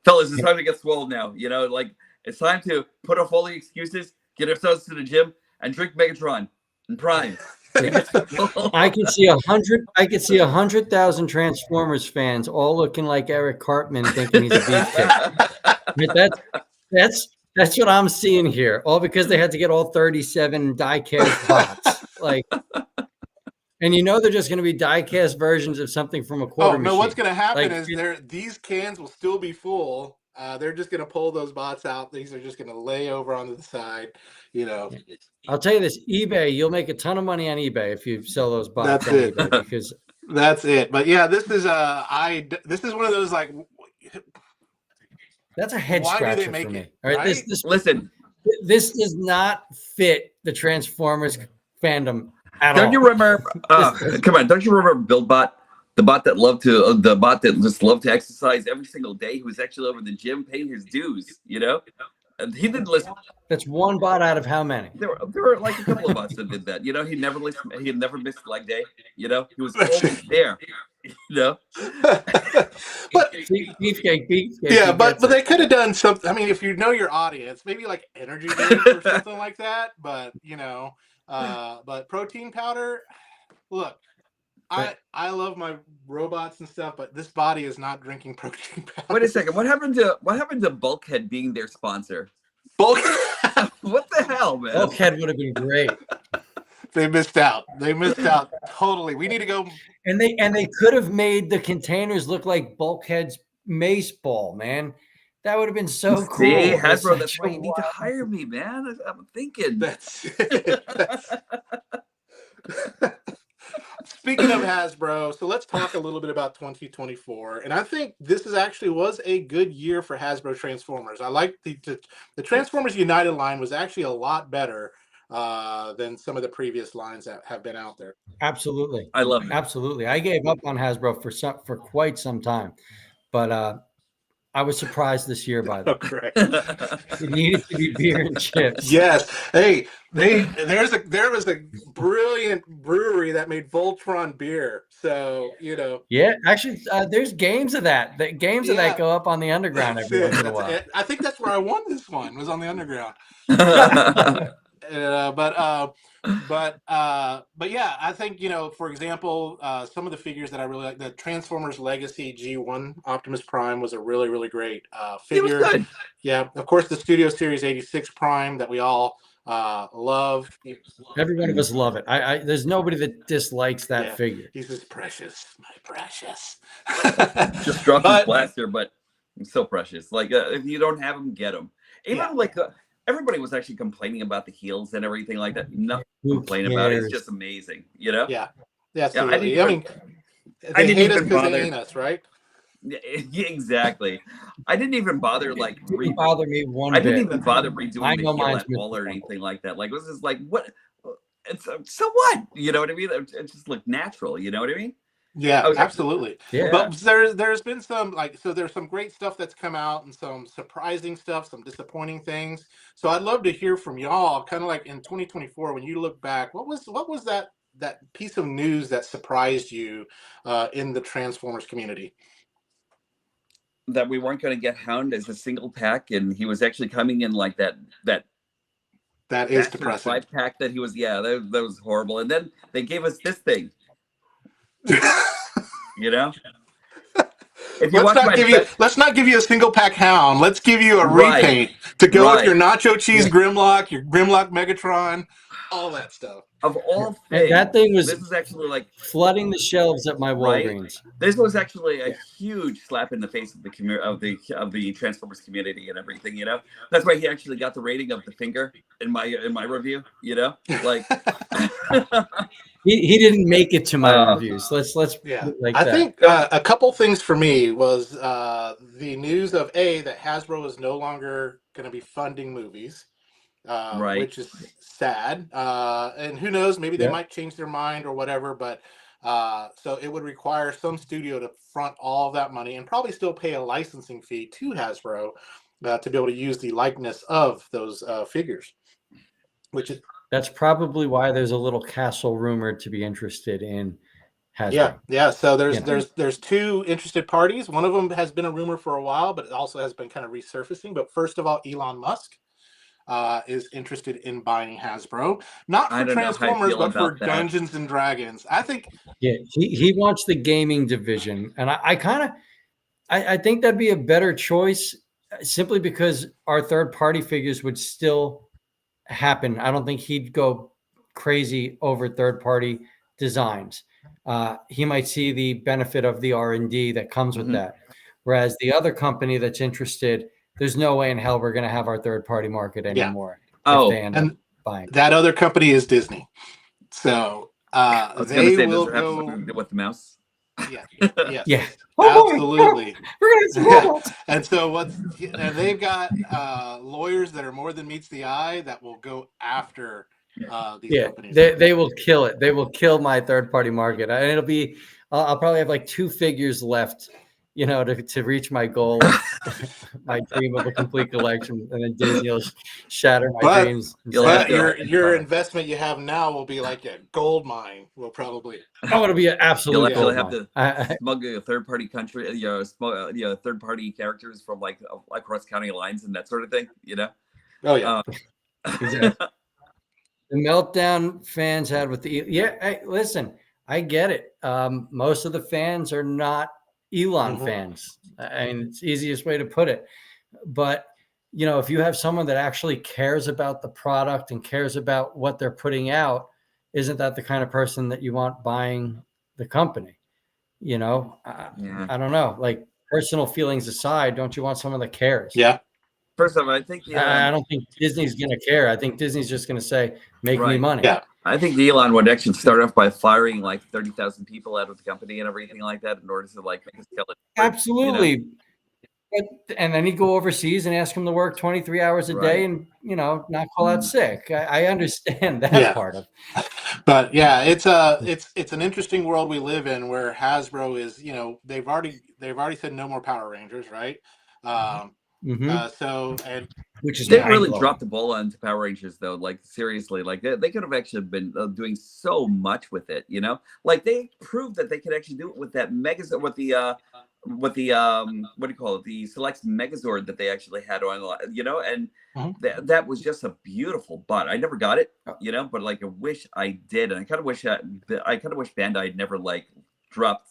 Fellas, it's time to get swole now. You know, like, it's time to put off all the excuses, get ourselves to the gym, and drink Megatron and Prime. I can see 100,000 Transformers fans all looking like Eric Cartman, thinking he's a beefcake. That's what I'm seeing here. All because they had to get all 37 die-cast bots. And you know they're just going to be die-cast versions of something from a quarter machine. What's going to happen is these cans will still be full. They're just going to pull those bots out. These are just going to lay over onto the side. You know, I'll tell you this: eBay, you'll make a ton of money on eBay if you sell those bots. That's it. eBay, because that's it. But yeah, this is this is one of those like. That's a head scratcher for me. All right, right? Listen, this does not fit the Transformers fandom at all. Don't you remember? Come on, don't you remember BuildBot? The bot that just loved to exercise every single day. He was actually over the gym paying his dues, you know? And he didn't listen. That's one bot out of how many? There were like a couple of bots that did that. You know, he never missed leg day. You know, he was always there. You know? But beefcake. Yeah, but they could have done something. I mean, if you know your audience, maybe like energy drink or something like that. But you know, but protein powder, look. I love my robots and stuff, but this body is not drinking protein powder. Wait a second. What happened to Bulkhead being their sponsor? Bulkhead? What the hell, man? Bulkhead would have been great. They missed out. They missed out totally. We need to go. And they could have made the containers look like Bulkhead's mace ball, man. That would have been so cool. See, It's Hasbro, such that's why a you need to wild- hire me, man. I'm thinking. That's it. Speaking of Hasbro, so let's talk a little bit about 2024. And I think this was a good year for Hasbro Transformers. I like the Transformers United line was actually a lot better than some of the previous lines that have been out there. Absolutely. I love it. Absolutely. I gave up on Hasbro for quite some time, but I was surprised this year by Oh, that. correct. It needed to be beer and chips. Yes. Hey, there was a brilliant brewery that made Voltron beer. So, Yeah, actually, there's games of that. The games of Yeah. that go up on the underground every once in a while. I think that's where I won this one, was on the underground. But yeah, I think, for example, some of the figures that I really like, the Transformers Legacy G1 Optimus Prime was a really, really great It was figure. good. Yeah, of course, the Studio Series 86 Prime that we all love. Every one of us love it. There's nobody that dislikes that Yeah. figure. He's just precious, my precious. Just dropped his But- blaster, but he's so precious. Like, if you don't have him, get him. Even Yeah. like everybody was actually complaining about the heels and everything like that. Nothing to Who complain about. It's cares? just amazing, you know? Yeah, absolutely. didn't I mean, I they didn't hate us even because they bother. ain't us, right? Yeah, exactly. I didn't even bother like It didn't bother me one I bit. didn't even bother redoing I the know heel mine's at all or missing. anything like that. Like, it was just like, what? It's so what? You know what I mean? It just looked natural. You know what I mean? Yeah, Okay. absolutely. Yeah. But there's been some there's some great stuff that's come out and some surprising stuff, some disappointing things. So I'd love to hear from y'all, kind of like in 2024, when you look back, what was that piece of news that surprised you in the Transformers community? That we weren't going to get Hound as a single pack, and he was actually coming in like that That is depressing. 5-pack that he was. Yeah, that was horrible. And then they gave us this thing. You know, if you watch Let's not give you a single pack Hound. Let's give you a Right. repaint to go with Right. your nacho cheese Yeah. Grimlock, your Grimlock Megatron, all that stuff. of all And things, that thing was this is actually like flooding the shelves at my Right. Walgreens. this was actually a huge slap in the face of the Transformers community and everything. You know, that's why he actually got the rating of the finger in my review. You know, like He didn't make it to my Uh, reviews. Let's Yeah, put it like I that. think a couple things for me was the news of that Hasbro is no longer going to be funding movies, Right. which is sad. And who knows, maybe they Yeah. might change their mind or whatever. But so it would require some studio to front all of that money and probably still pay a licensing fee to Hasbro to be able to use the likeness of those figures, which is That's probably why there's a little castle rumored to be interested in Hasbro. Yeah. So You know. there's two interested parties. One of them has been a rumor for a while, but it also has been kind of resurfacing. But first of all, Elon Musk is interested in buying Hasbro, not I for don't know how I Transformers, feel but for about that. Dungeons and Dragons. I think Yeah, he wants the gaming division, and I think that'd be a better choice, simply because our third party figures would still happen. I don't think he'd go crazy over third party designs. He might see the benefit of the R&D that comes with Mhm. that, whereas the other company that's interested, there's no way in hell we're going to have our third party market anymore Oh, if they end up and buying. that other company is Disney. So I was going they to say, will does it have go. something to do with the mouse? Yeah, yes, Yeah. Oh, boy. absolutely. We're going to Yeah. robots. And so and they've got lawyers that are more than meets the eye that will go after these Yeah, companies. they will kill it. They will kill my third party market, and it'll be. I'll probably have like 2 figures left, to reach my goal, my dream of a complete collection, and then Disney will shatter my But- dreams. and You'll say, have But to- your investment you have now will be like a gold mine. Will probably. "Oh, it'll be an absolute You'll gold have mine." to I- smug a third party country, third party characters from like across county lines and that sort of thing. You know. Oh yeah. Exactly. The meltdown fans had with hey, listen, I get it. Most of the fans are not Elon Mhm. fans. I mean, it's the easiest way to put it. But if you have someone that actually cares about the product and cares about what they're putting out, isn't that the kind of person that you want buying the company? You know, Yeah. I don't know. Like, personal feelings aside, don't you want someone that cares? Yeah. First of all, I think I don't think Disney's going to care. I think Disney's just going to say, make me Right. money. Yeah. I think Elon would actually start off by firing like 30,000 people out of the company and everything like that in order to like make us kill it. Absolutely. And then he'd go overseas and ask him to work 23 hours a day and, you know, not call out sick. I understand that Yeah. part of it. But yeah, it's an interesting world we live in where Hasbro is, you know, they've already said no more Power Rangers, right? So, and which is they really mind-blowing. dropped the ball onto Power Rangers though. Like seriously, like they could have actually been doing so much with it. You know, like they proved that they could actually do it with that Megazord, with the what do you call it, the Select Megazord that they actually had on, you know, and that was just a beautiful butt. I never got it, you know, but like I wish I did, and I kind of wish Bandai had never like dropped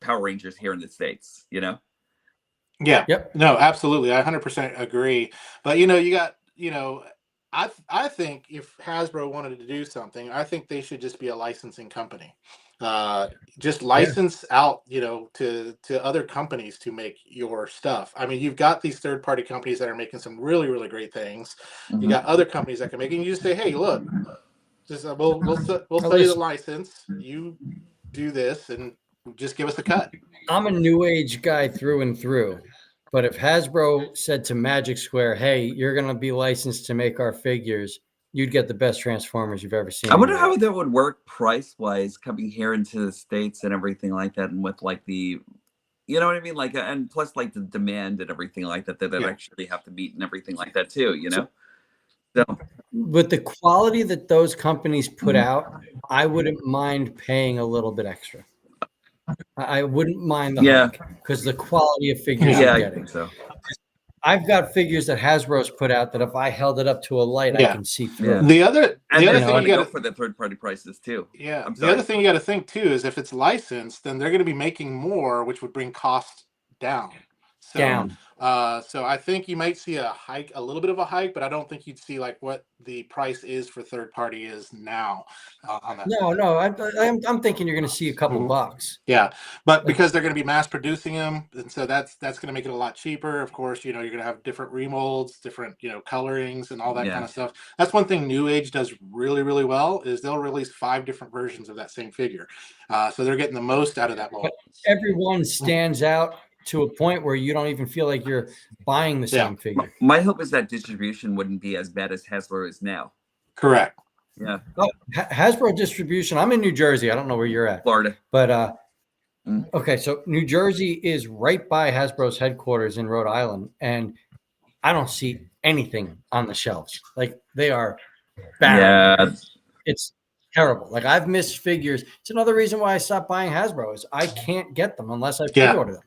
Power Rangers here in the States, you know. Yeah. Yep. No, absolutely. I 100% agree. But you know, you got, you know, I think if Hasbro wanted to do something, I think they should just be a licensing company. Just license out, you know, to other companies to make your stuff. I mean, you've got these third-party companies that are making some really, really great things. You got other companies that can make it. And you just say, hey, look, just we'll sell you the license. You do this and just give us a cut. I'm a new age guy through and through. But if Hasbro said to Magic Square, hey, you're going to be licensed to make our figures, you'd get the best Transformers you've ever seen. I wonder how that would work price-wise coming here into the States and everything like that, and with like the, you know what I mean? Like, and plus like the demand and everything like that that actually have to meet and everything like that too, you know? So with the quality that those companies put out, I wouldn't mind paying a little bit extra. I wouldn't mind the hike because the quality of figures you're getting. I think so. I've got figures that Hasbro's put out that if I held it up to a light, I can see through. The other thing you got to go for the third-party prices too. Yeah. The other thing you got to think too is if it's licensed, then they're going to be making more, which would bring costs down. So I think you might see a little bit of a hike, but I don't think you'd see like what the price is for third party is now on that. No, I'm thinking you're going to see a couple bucks. Yeah, but because they're going to be mass producing them, and so that's going to make it a lot cheaper. Of course, you know, you're going to have different remolds, different, you know, colorings and all that kind of stuff. That's one thing New Age does really, really well is they'll release 5 different versions of that same figure. So they're getting the most out of that mold. But everyone stands out to a point where you don't even feel like you're buying the same figure. My hope is that distribution wouldn't be as bad as Hasbro is now. Correct. Yeah. Oh, Hasbro distribution. I'm in New Jersey. I don't know where you're at. Florida. But okay, so New Jersey is right by Hasbro's headquarters in Rhode Island, and I don't see anything on the shelves. Like, they are bad. Yeah. It's terrible. Like, I've missed figures. It's another reason why I stopped buying Hasbro is I can't get them unless I pre-order them.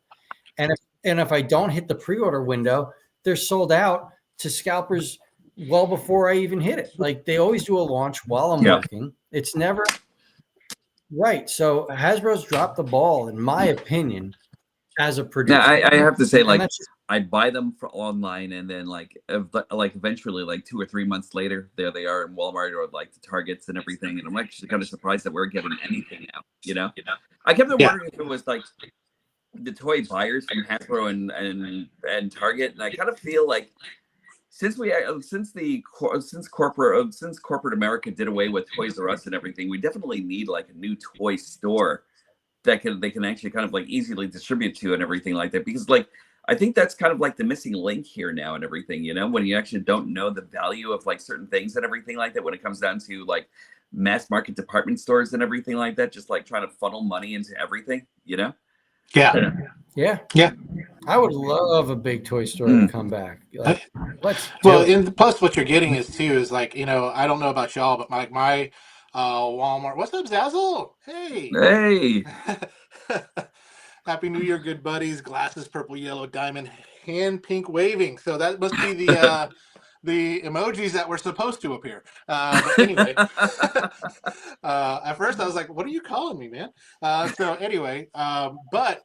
And if I don't hit the pre-order window, they're sold out to scalpers well before I even hit it. Like, they always do a launch while I'm working. It's never right. So Hasbro's dropped the ball, in my opinion, as a producer. Yeah, I have to say, like, I buy them online, and then like eventually, like 2 or 3 months later, there they are in Walmart or like the Targets and everything. And I'm actually kind of surprised that we're getting anything now. You know, I kept wondering if it was like the toy buyers from Hasbro and Target, and I kind of feel like since corporate America did away with Toys R Us and everything, we definitely need like a new toy store that they can actually kind of like easily distribute to and everything like that, because like I think that's kind of like the missing link here now and everything, you know, when you actually don't know the value of like certain things and everything like that when it comes down to like mass market department stores and everything like that, just like trying to funnel money into everything, you know. Yeah. I would love a big toy store to come back. Like, and plus what you're getting is like, you know, I don't know about y'all, but like my Walmart. What's up, Zazzle? Hey. Happy New Year, good buddies. Glasses, purple, yellow, diamond, hand pink waving. So that must be the the emojis that were supposed to appear. But anyway, at first I was like, what are you calling me, man? So anyway, but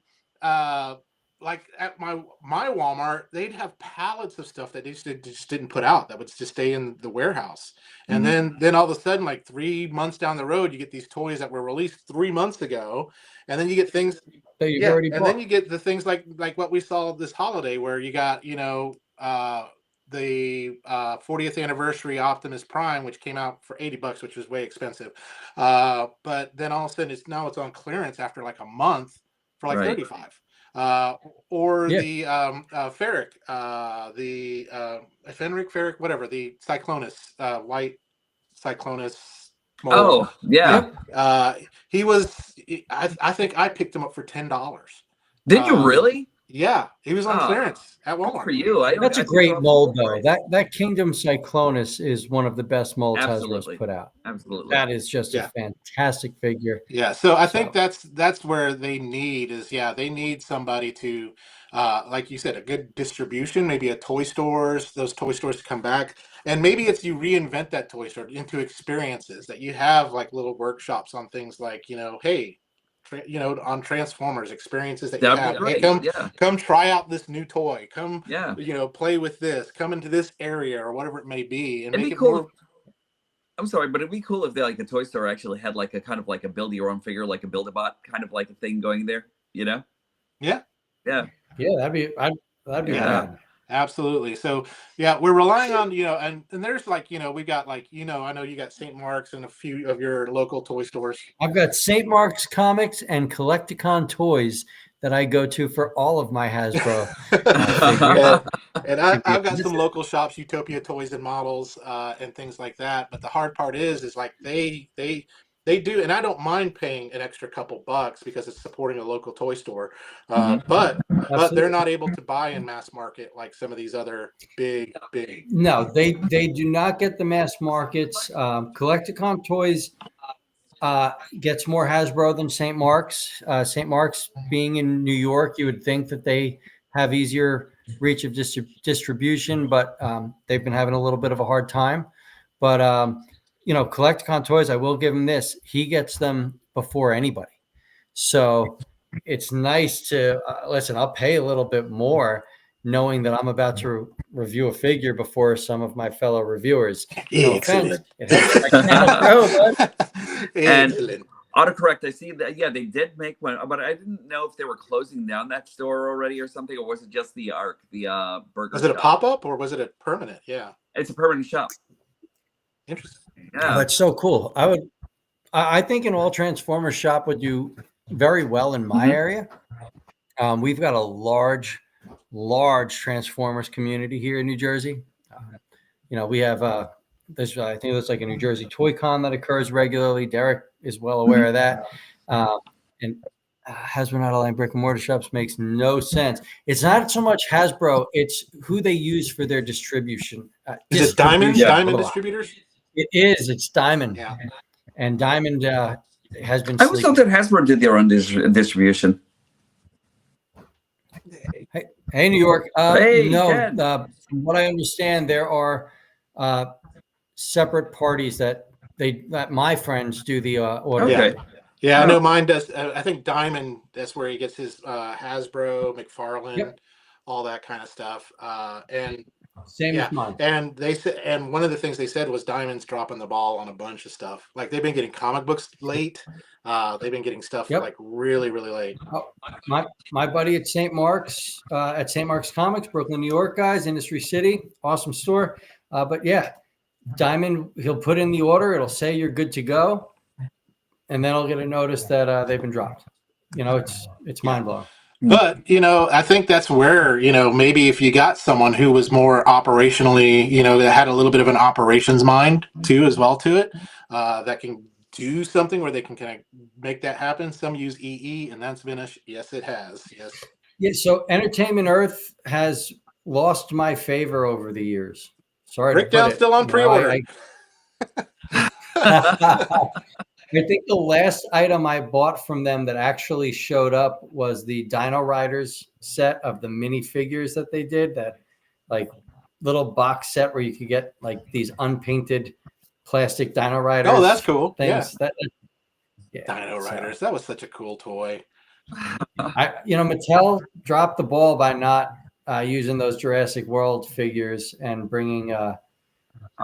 like at my Walmart, they'd have pallets of stuff that they just didn't put out that would just stay in the warehouse. And Mhm. then all of a sudden, like 3 months down the road, you get these toys that were released 3 months ago, and then you get things, that you've yeah, already and then bought. you get the things like what we saw this holiday, where you got the 40th anniversary Optimus Prime, which came out for $80, which was way expensive. But then all of a sudden, it's on clearance after like a month for like Right. 35. Uh, or Yeah. the Ferric, the Fenric Ferric, whatever, the Cyclonus, white Cyclonus mold. Oh, yeah. Yep. He was, I think I picked him up for $10. Did you really? Yeah, he was on Ah, clearance at Good for Walmart. you. That's a I think they're great all mold, full though. price. That Kingdom Cyclonus is one of the best molds Hasbro's Absolutely. put out. Absolutely. That is just Yeah. a fantastic figure. Yeah, so I think So that's where they need is, yeah, they need somebody to like you said, a good distribution, maybe a toy stores, those toy stores to come back. And maybe it's you reinvent that toy store into experiences that you have like little workshops on things like, hey, on Transformers, experiences that you That'd be have. Hey, great. Yeah. come try out this new toy. Come, Yeah. play with this. Come into this area or whatever it may be, and It'd make be it cool. more. I'm sorry, but it'd be cool if they, like the toy store actually had like a kind of like a build your own figure, like a Build-A-Bot kind of like a thing going there, you know? Yeah. Yeah. yeah, that'd be Yeah. rad. Absolutely. So yeah, we're relying on, and there's like, we got like, I know you got St. Mark's and a few of your local toy stores. I've got St. Mark's Comics and Collecticon Toys that I go to for all of my Hasbro figures. And I've got some local shops, Utopia Toys and Models, and things like that. But the hard part is like they do, and I don't mind paying an extra couple bucks because it's supporting a local toy store. Mhm. But Absolutely. they're not able to buy in mass market like some of these other big. No, they do not get the mass markets. Collecticon Toys gets more Hasbro than St. Mark's. St. Mark's being in New York, you would think that they have easier reach of distribution, but they've been having a little bit of a hard time. But Collecticon Toys, I will give him this: he gets them before anybody. So it's nice to listen. I'll pay a little bit more, knowing that I'm about to review a figure before some of my fellow reviewers. No offense. It helps my channel grow, bud. Excellent. Autocorrect, I see that. Yeah, they did make one, but I didn't know if they were closing down that store already or something, or was it just the ARC, the burger? Was it a shop? pop-up or was it a permanent? Yeah. It's a permanent shop. Interesting. Yeah. That's so cool. I think an all Transformers shop would do very well in my area. We've got a large Transformers community here in New Jersey. We have I think there's like a New Jersey Toy Con that occurs regularly. Derek is well aware of that. And Hasbro Not Aligned brick and mortar shops makes no sense. It's not so much Hasbro; it's who they use for their distribution. Is it Diamond? Yeah. Diamond Distributors? It is. It's Diamond. Yeah. And Diamond has been. I always thought that Hasbro did their own distribution. Hey, New York. Hey, no, Ken. from what I understand, there are separate parties that my friends do the order. Okay. Yeah, I know mine does. I think Diamond, that's where he gets his Hasbro, McFarlane, Yep. all that kind of stuff. And Same yeah, as mine. and they said, and one of the things they said was Diamond's dropping the ball on a bunch of stuff. Like they've been getting comic books late. They've been getting stuff Yep. like really, really late. My buddy at St. Mark's Comics, Brooklyn, New York, guys, Industry City, awesome store. But yeah, Diamond, he'll put in the order. It'll say you're good to go, and then I'll get a notice that they've been dropped. It's mind blowing. But I think that's where maybe if you got someone who was more operationally, that had a little bit of an operations mind too, as well to it, that can do something where they can kind of make that happen. Some use EE, and that's been yes, it has. Yes. Yeah. So Entertainment Earth has lost my favor over the years. Sorry, Breakdown still on pre-order. I think the last item I bought from them that actually showed up was the Dino Riders set of the mini figures that they did, that like little box set where you could get like these unpainted plastic Dino Riders. Oh, that's cool. Things Yeah. yeah. Dino Riders. That was such a cool toy. Mattel dropped the ball by not using those Jurassic World figures and bringing Oh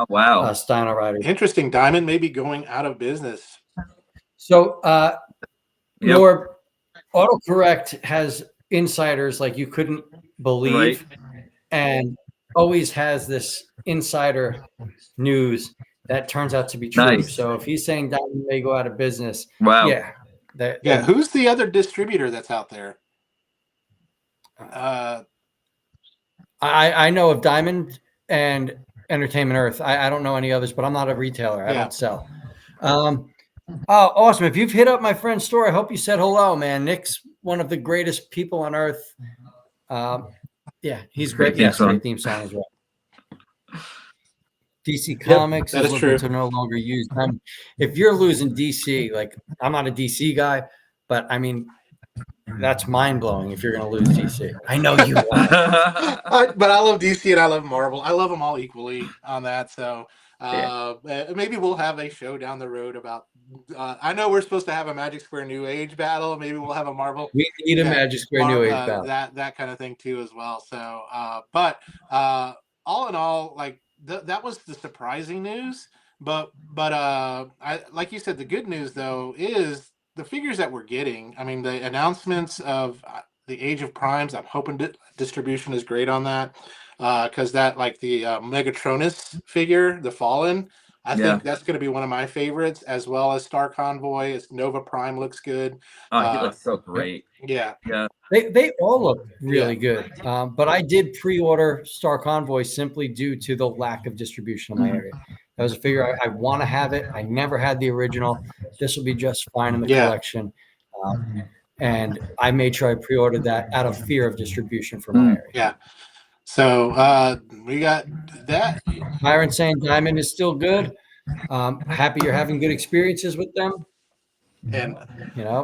wow. Steiner Riders. Interesting. Diamond may be going out of business. So, Yep. Norb, autocorrect has insiders like you couldn't believe, and always has this insider news that turns out to be true. Nice. So if he's saying Diamond may go out of business, Wow. yeah. Who's the other distributor that's out there? I know of Diamond and Entertainment Earth. I don't know any others, but I'm not a retailer. I don't sell. Oh, awesome. If you've hit up my friend's store, I hope you said hello, man. Nick's one of the greatest people on earth. Yeah, he's great. Yes, great theme song as well. DC Comics is looking to no longer use them. If you're losing DC, like I'm not a DC guy, but I mean, that's mind blowing if you're going to lose DC. I know you are. But I love DC and I love Marvel. I love them all equally on that. So maybe we'll have a show down the road about. I know we're supposed to have a Magic Square New Age battle. Maybe we'll have a Marvel. We need a Magic Square New Age battle. That kind of thing too as well. So, but all in all, like that was the surprising news. But like you said, the good news though is the figures that we're getting. I mean, the announcements of the Age of Primes. I'm hoping distribution is great on that because that like the Megatronus figure, the Fallen. I think that's going to be one of my favorites, as well as Star Convoy. It's Nova Prime looks good. Oh, he looks so great. Yeah. They all look really good. But I did pre-order Star Convoy simply due to the lack of distribution in my area. That was a figure I want to have it. I never had the original. This will be just fine in the collection. And I made sure I pre-ordered that out of fear of distribution for my area. Yeah. So we got that. Byron saying Diamond is still good. Happy you're having good experiences with them. And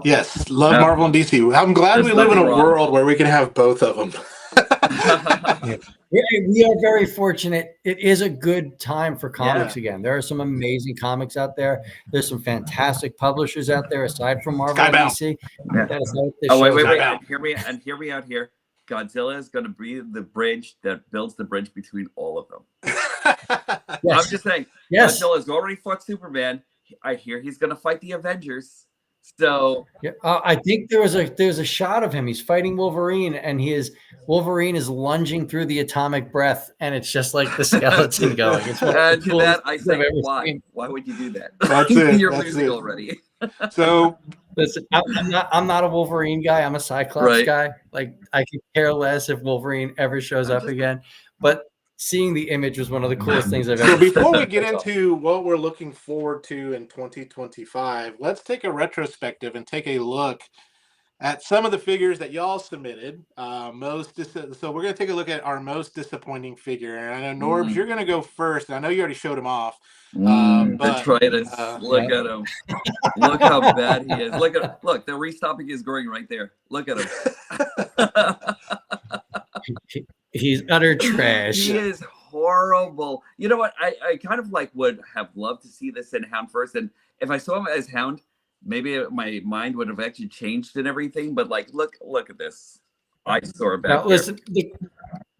yes, love Marvel and DC. I'm glad we live in a world where we can have both of them. We are very fortunate. It is a good time for comics again. There are some amazing comics out there. There's some fantastic publishers out there aside from Marvel and DC. That is wait. Hear me out here. Godzilla is going to be the bridge that builds the bridge between all of them. I'm just saying. Yes. Godzilla has already fought Superman. I hear he's going to fight the Avengers. So I think there's a shot of him. He's fighting Wolverine, and Wolverine is lunging through the atomic breath, and it's just like the skeleton going. It's and to that, I say, why? Why would you do that? That's it. You're losing already. So listen, I'm not a Wolverine guy. I'm a Cyclops guy. Like I could care less if Wolverine ever shows up again. But seeing the image was one of the coolest things I've ever seen. So before we get into what we're looking forward to in 2025, let's take a retrospective and take a look at some of the figures that y'all submitted. So we're going to take a look at our most disappointing figure. And I know, Norbs, you're going to go first. I know you already showed him off. Detritus. Look at him. Look how bad he is. Look, the restocking is growing right there. Look at him. He's utter trash. He is horrible. You know what? I kind of like would have loved to see this in Hound first. And if I saw him as Hound, maybe my mind would have actually changed and everything. But like, look at this eyesore back there. Listen,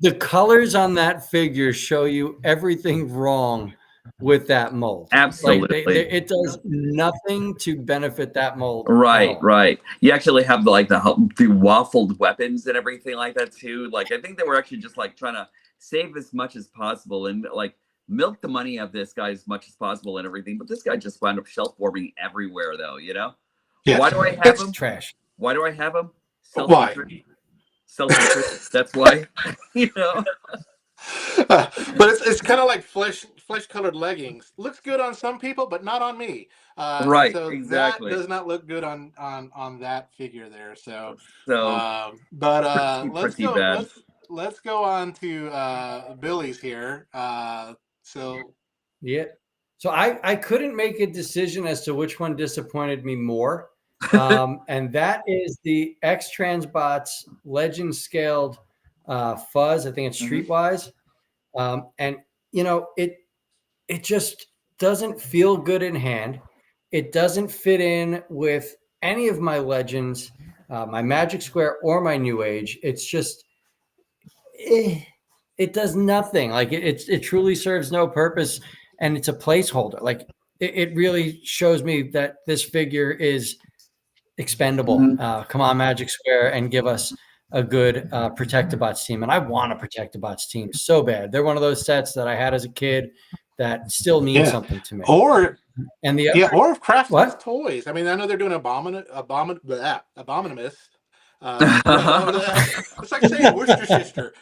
the colors on that figure show you everything wrong with that mold. Absolutely. Like it does nothing to benefit that mold. Right. You actually have the waffled weapons and everything like that too. Like I think they were actually just like trying to save as much as possible and like milk the money of this guy as much as possible and everything. But this guy just wound up shelf warming everywhere though, you know? Yes. Why do I have him? Trash. Why do I have him? Why? Self-interest. That's why. You know? But it's kind of like flesh colored leggings. Looks good on some people, but not on me. Right, so exactly. That does not look good on that figure there. Let's go on to Billy's here. So I couldn't make a decision as to which one disappointed me more. And that is the X Transbots Legend Scaled Fuzz. I think it's Streetwise. And you know, it just doesn't feel good in hand. It doesn't fit in with any of my legends. my Magic Square or my New Age. It's just, it does nothing. Like it truly serves no purpose, and it's a placeholder. Like it really shows me that this figure is expendable. Mhm. Come on, Magic Square, and give us a good Protectobots team. And I want a Protectobots team so bad. They're one of those sets that I had as a kid that still mean Yeah. something to me. Or And the yeah, or if Craftsman's What? toys. I mean, I know they're doing Abominus. It's like saying Worcestershire.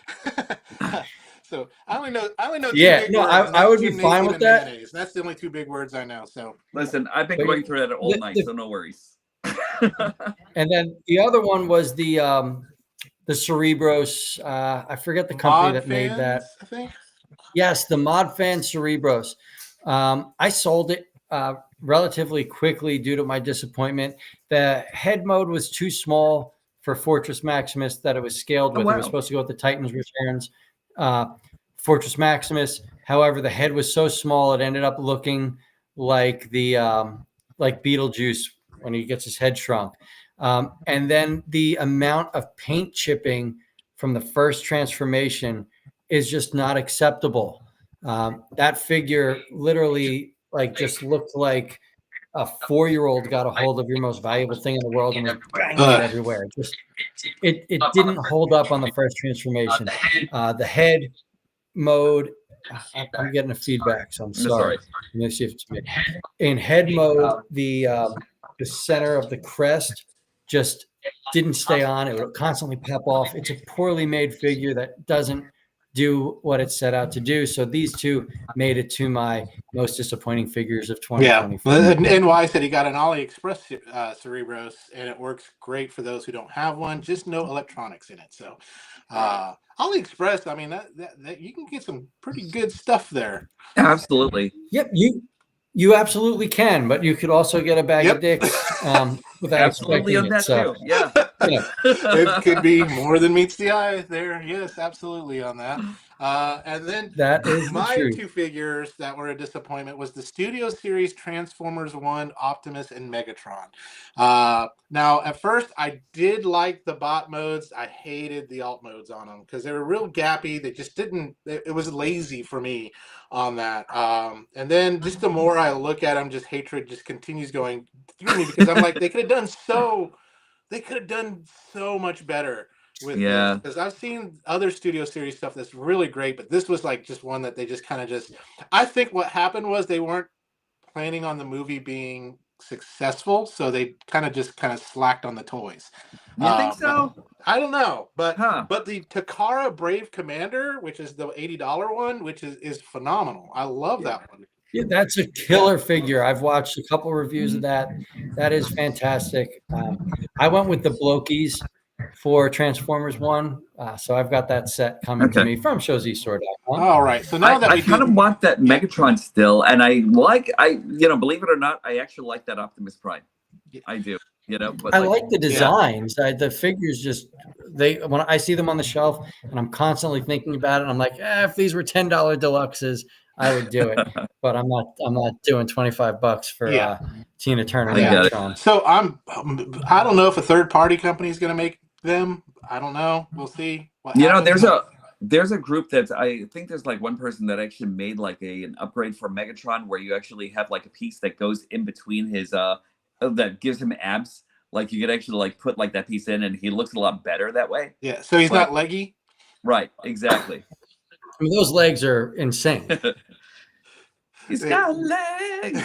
So I only know two Yeah, big no, words, and I that's would be gymnasium fine with and that. mayonnaise. That's the only two big words I know. So Listen, I've been But going through that all the- night, the- so no worries. And then the other one was the Cerebros. I forget the company Mod that made that. fans, I think. Yes, the Mod Fan Cerebros. I sold it relatively quickly due to my disappointment. The head mode was too small for Fortress Maximus that it was scaled with. wow. It was supposed to go with the Titans Returns Fortress Maximus. However, the head was so small it ended up looking like the like Beetlejuice when he gets his head shrunk. And then the amount of paint chipping from the first transformation is just not acceptable. That figure literally like just looked like a 4-year-old got a hold of your most valuable thing in the world and was banging it everywhere. It didn't hold up on the first transformation. The head mode, I'm getting a feedback, so I'm That's sorry. all right. Let me see if it's me. In head mode, the center of the crest just didn't stay on. It would constantly pop off. It's a poorly made figure that doesn't do what it set out to do. So these two made it to my most disappointing figures of 2024. And NY said he got an AliExpress Cerebros, and it works great for those who don't have one. Just no electronics in it. So AliExpress, I mean, that you can get some pretty good stuff there. Absolutely. Yep, you absolutely can, but you could also get a bag of dicks without Absolutely on expecting that it. So, too. Yeah. It could be more than meets the eye there. Yes, absolutely on that. And then that is my the truth. two figures that were a disappointment was the Studio Series Transformers 1, Optimus, and Megatron. Now, at first, I did like the bot modes. I hated the alt modes on them because they were real gappy. They just didn't, it was lazy for me on that. And then just the more I look at them, just hatred just continues going through me because I'm like, they could have done so much better with this, because I've seen other Studio Series stuff that's really great, but this was like just one that they just kind of just, I think what happened was they weren't planning on the movie being successful, so they kind of slacked on the toys. You think so? I don't know, but Huh. but the Takara Brave Commander, which is the $80 one, which is phenomenal. I love that one. Yeah, that's a killer figure. I've watched a couple reviews of that. That is fantastic. I went with the Blokies for Transformers 1. So I've got that set coming to me from ShowZStore.com. All right. So now that I kind of want that Megatron still, and believe it or not, I actually like that Optimus Prime. I do. But I like the designs. The figures just when I see them on the shelf and I'm constantly thinking about it, I'm like, if these were $10 deluxes, I would do it. But I'm not doing $25 for Tina Turner. Megatron. So I don't know if a third party company is going to make them. I don't know. We'll see. There's a group that I think there's like one person that actually made like an upgrade for Megatron where you actually have like a piece that goes in between his that gives him abs. Like you could actually like put like that piece in, and he looks a lot better that way. Yeah. So he's not leggy. Right. Exactly. I mean, those legs are insane. He's got legs.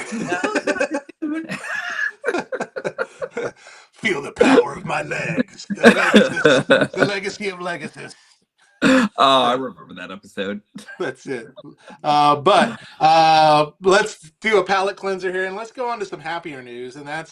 Feel the power of my legs. The legacy of Legatus. Oh, I remember that episode. That's it. But let's do a palate cleanser here, and let's go on to some happier news, and that's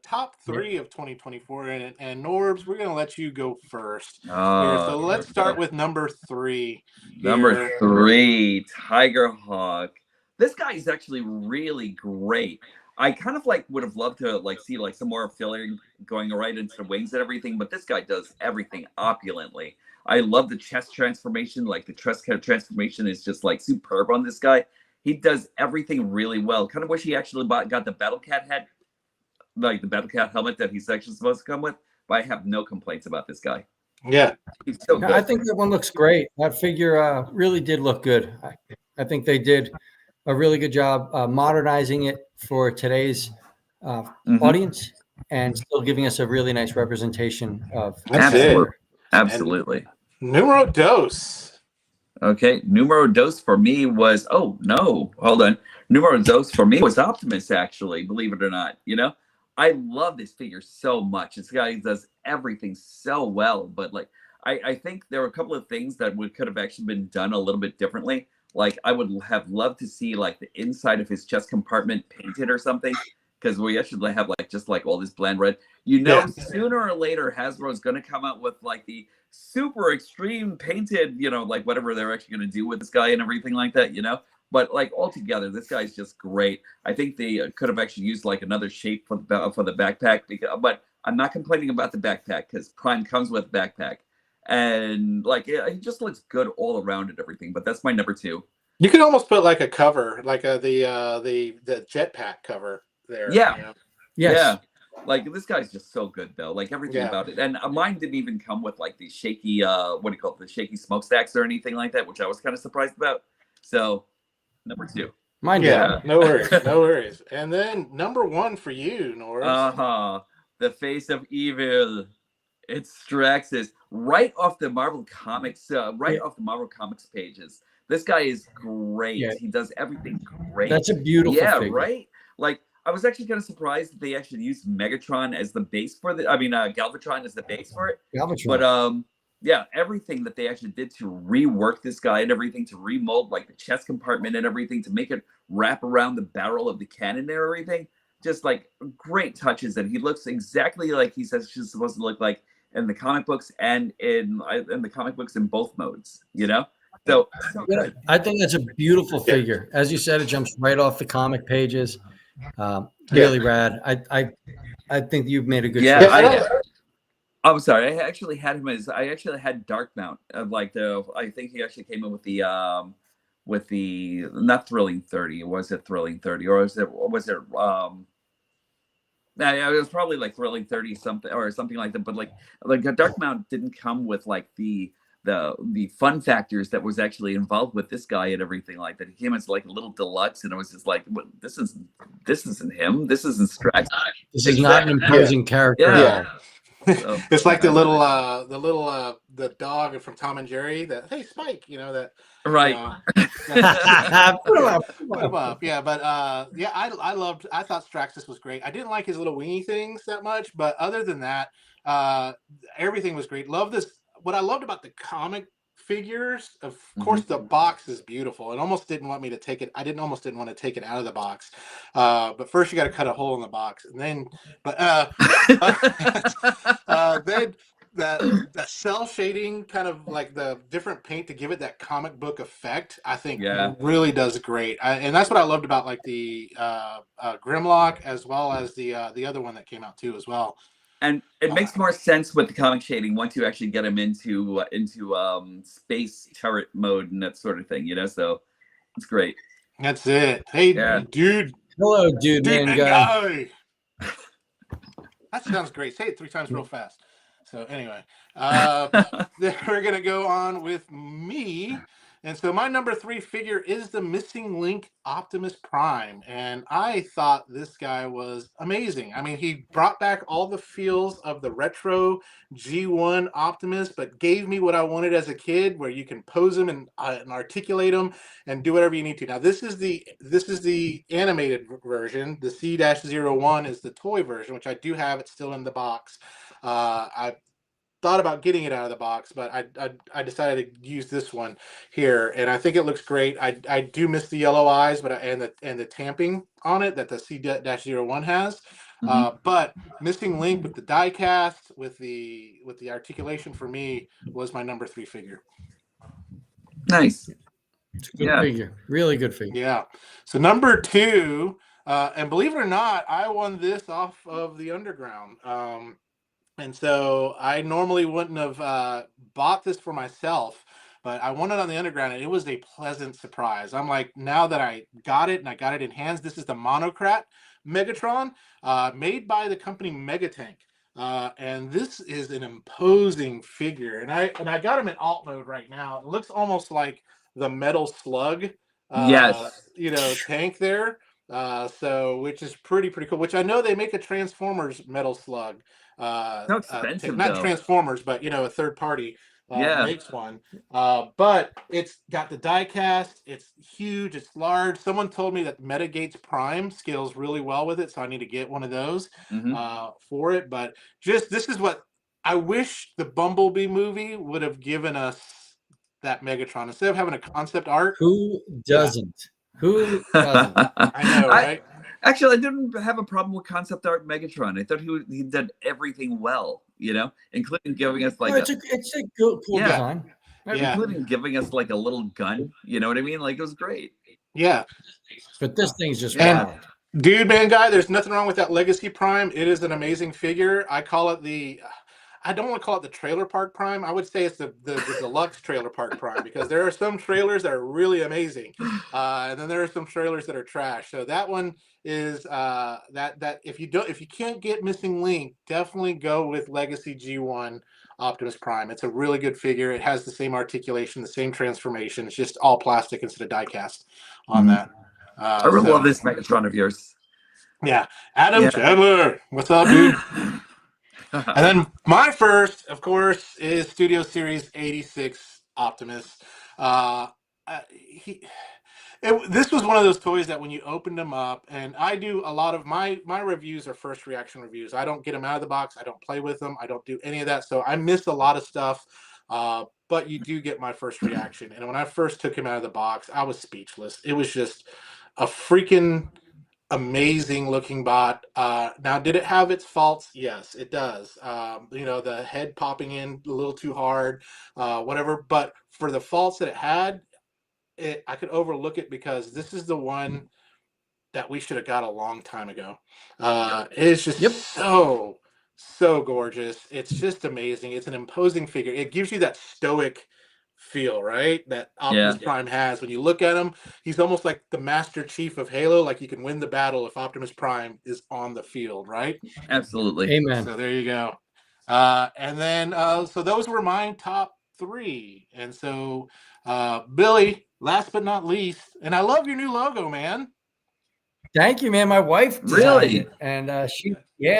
top 3 of 2024. And Norbs, we're going to let you go first. So let's start with number 3. Number 3, Tiger Hawk. This guy is actually really great. I kind of would have loved to see some more filling going right into the wings and everything, but this guy does everything opulently. I love the chest transformation. The chest transformation is just superb on this guy. He does everything really well. Kind of wish he actually got the Battle Cat head, the Battle Cat helmet that he's actually supposed to come with. but I have no complaints about this guy. Yeah. He's so Yeah, good. I think that one looks great. That figure really did look good. I think they did a really good job modernizing it for today's Mhm. audience and still giving us a really nice representation of That's Absolutely. it. Absolutely. Numero dos. Okay. Numero dos for me was, oh no, hold on. Numero dos for me was Optimus, actually, believe it or not. You know, I love this figure so much. This guy does everything so well, but like I think there were a couple of things that could have actually been done a little bit differently. Like I would have loved to see like the inside of his chest compartment painted or something. Because we actually have like just like all this bland red. You know, Yeah. sooner or later Hasbro is going to come out with like the super extreme painted, you know, like whatever they're actually going to do with this guy and everything like that, you know. But like altogether, this guy's just great. I think they could have actually used like another shape for the backpack, but I'm not complaining about the backpack because Prime comes with a backpack, and like it just looks good all around and everything. But that's my number 2. You could almost put like a cover, like the jetpack cover there. Yeah. You know? yes. Yeah. Like this guy's just so good though. Like everything Yeah. about it. And mine didn't even come with like the shaky what do you call it? The shaky smokestacks or anything like that, which I was kind of surprised about. So number 2. Mine did. Yeah. No worries. No worries. And then number 1 for you, Norris. Uh-huh. The face of evil. It's Straxus. Right off the Marvel Comics, off the Marvel Comics pages. This guy is great. Yeah. He does everything great. That's a beautiful figure. Right? Like I was actually kind of surprised that they actually used Megatron as the base for Galvatron as the base for it. Galvatron. But yeah, everything that they actually did to rework this guy and everything, to remold like the chest compartment and everything, to make it wrap around the barrel of the cannon and everything, just like great touches. And he looks exactly like he's supposed to look like in the comic books and in the comic books in both modes, you know? So good. I think that's a beautiful figure. As you said, it jumps right off the comic pages. Really rad. I think you've made a good choice. I'm sorry. I actually had him as Dark Mount. I think he actually came in with the not Thrilling 30. Was it Thrilling 30 or was it it was probably like Thrilling 30 something or something like that. But like a Dark Mount didn't come with like the fun factors that was actually involved with this guy and everything like that. He came as like a little deluxe, and it was just like, this isn't him. This isn't Strax. This is not an imposing character. Yeah. So, it's like the dog from Tom and Jerry. That hey Spike, you know that. Right. Put him up. Yeah, but I thought Straxus was great. I didn't like his little wingy things that much, but other than that, everything was great. Love this. What I loved about the comic figures, of course, the box is beautiful. It almost didn't want me to take it. I almost didn't want to take it out of the box. But first you got to cut a hole in the box, and then, then that cell shading, kind of like the different paint to give it that comic book effect, I think really does great. And that's what I loved about like the Grimlock, as well as the other one that came out too as well. And it makes more sense with the comic shading once you actually get him into space turret mode and that sort of thing, you know. So it's great. That's it. Hey, dude. Hello, dude, man, guy. That sounds great. Say it 3 times real fast. So anyway, then we're gonna go on with me. And so my number 3 figure is the Missing Link Optimus Prime. And I thought this guy was amazing. I mean, he brought back all the feels of the retro G1 Optimus, but gave me what I wanted as a kid, where you can pose him and articulate him and do whatever you need to. Now, this is the animated version. The C-01 is the toy version, which I do have. It's still in the box. I thought about getting it out of the box, but I decided to use this one here, and I think it looks great. I do miss the yellow eyes, but and the tamping on it that the C-01 has. But Missing Link with the die cast, with the articulation, for me was my number 3 figure. Nice. It's a good figure. Really good figure. Yeah. So number 2, and believe it or not, I won this off of the Underground. And so I normally wouldn't have bought this for myself, but I won it on the Underground, and it was a pleasant surprise. I'm like, now that I got it and I got it in hands, this is the Monocrat Megatron, made by the company Megatank. And this is an imposing figure. And I got him in alt mode right now. It looks almost like the Metal Slug, Yes. tank there. So which is pretty cool. Which I know they make a Transformers Metal Slug. So expensive, Not though. Transformers, but a third party Yeah. makes one. But it's got the die cast. It's huge. It's large. Someone told me that Metagates Prime scales really well with it, so I need to get one of those for it. But this is what I wish the Bumblebee movie would have given us, that Megatron, instead of having a concept art. Who doesn't? Who doesn't? I know, right? Actually, I didn't have a problem with concept art Megatron. I thought he did everything well, including giving us like it's a cool design. Yeah. Including giving us like a little gun. You know what I mean? Like, it was great. Yeah. But this thing's just And- wild. Dude, man, guy, there's nothing wrong with that Legacy Prime. It is an amazing figure. I call it I don't want to call it the Trailer Park Prime. I would say it's the deluxe Trailer Park Prime, because there are some trailers that are really amazing, and then there are some trailers that are trash. So that one is that if you can't get Missing Link, definitely go with Legacy G1 Optimus Prime. It's a really good figure. It has the same articulation, the same transformation. It's just all plastic instead of die cast on that. I really love this Megatron of yours. Yeah, Adam Chandler, what's up, dude? And then my first, of course, is Studio Series 86 Optimus. This was one of those toys that when you opened them up, and I do a lot of my reviews are first reaction reviews. I don't get them out of the box. I don't play with them. I don't do any of that. So I missed a lot of stuff. But you do get my first reaction. And when I first took him out of the box, I was speechless. It was just a freaking amazing looking bot. Now, did it have its faults? Yes, it does. The head popping in a little too hard, whatever. But for the faults that it had, I could overlook it, because this is the one that we should have got a long time ago. It's just so gorgeous. It's just amazing. It's an imposing figure. It gives you that stoic feel, right? That Optimus Prime has. When you look at him, he's almost like the Master Chief of Halo. Like, you can win the battle if Optimus Prime is on the field, right? Absolutely. Amen. So there you go. And then, so those were my top three. And so, Billy, last but not least, and I love your new logo, man. Thank you, man. My wife designed Really? it, and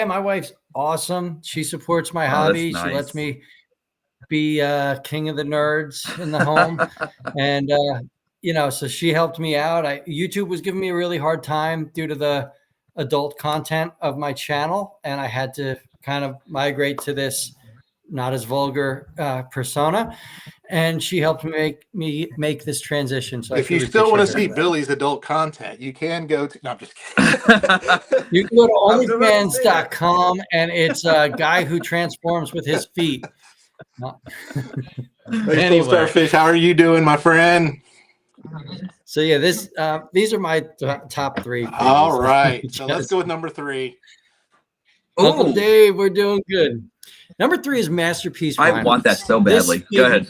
my wife's awesome. She supports my hobby. That's She nice. lets me be king of the nerds in the home, and so she helped me out. YouTube was giving me a really hard time due to the adult content of my channel, and I had to kind of migrate to this not as vulgar persona, and she helped me make this transition. So If you still want to see Billy's adult content, you can go to. No, I'm just kidding. You can go to OnlyFans.com, and it's a guy who transforms with his feet. Anyway. Starfish, how are you doing, my friend? So yeah, these are my top three. All right, so let's go with number three. Uncle Dave, we're doing good. Number three is Masterpiece. I want that so badly. Go ahead.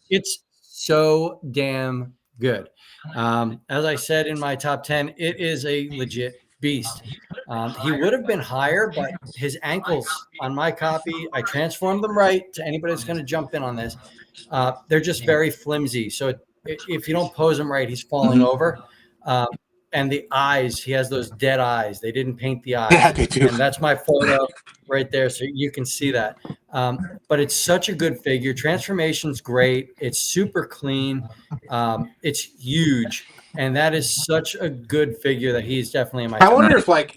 It's so damn good. As I said in my top 10, it is a legit beast. He would have been higher, but his ankles on my copy, I transformed them right. To anybody that's going to jump in on this, they're just very flimsy. So if you don't pose him right, he's falling over. And the eyes, he has those dead eyes. They didn't paint the eyes. Yeah, they do. And that's my photo right there, so you can see that. But it's such a good figure. Transformation's great. It's super clean. It's huge. And that is such a good figure that he's definitely in my I wonder if, because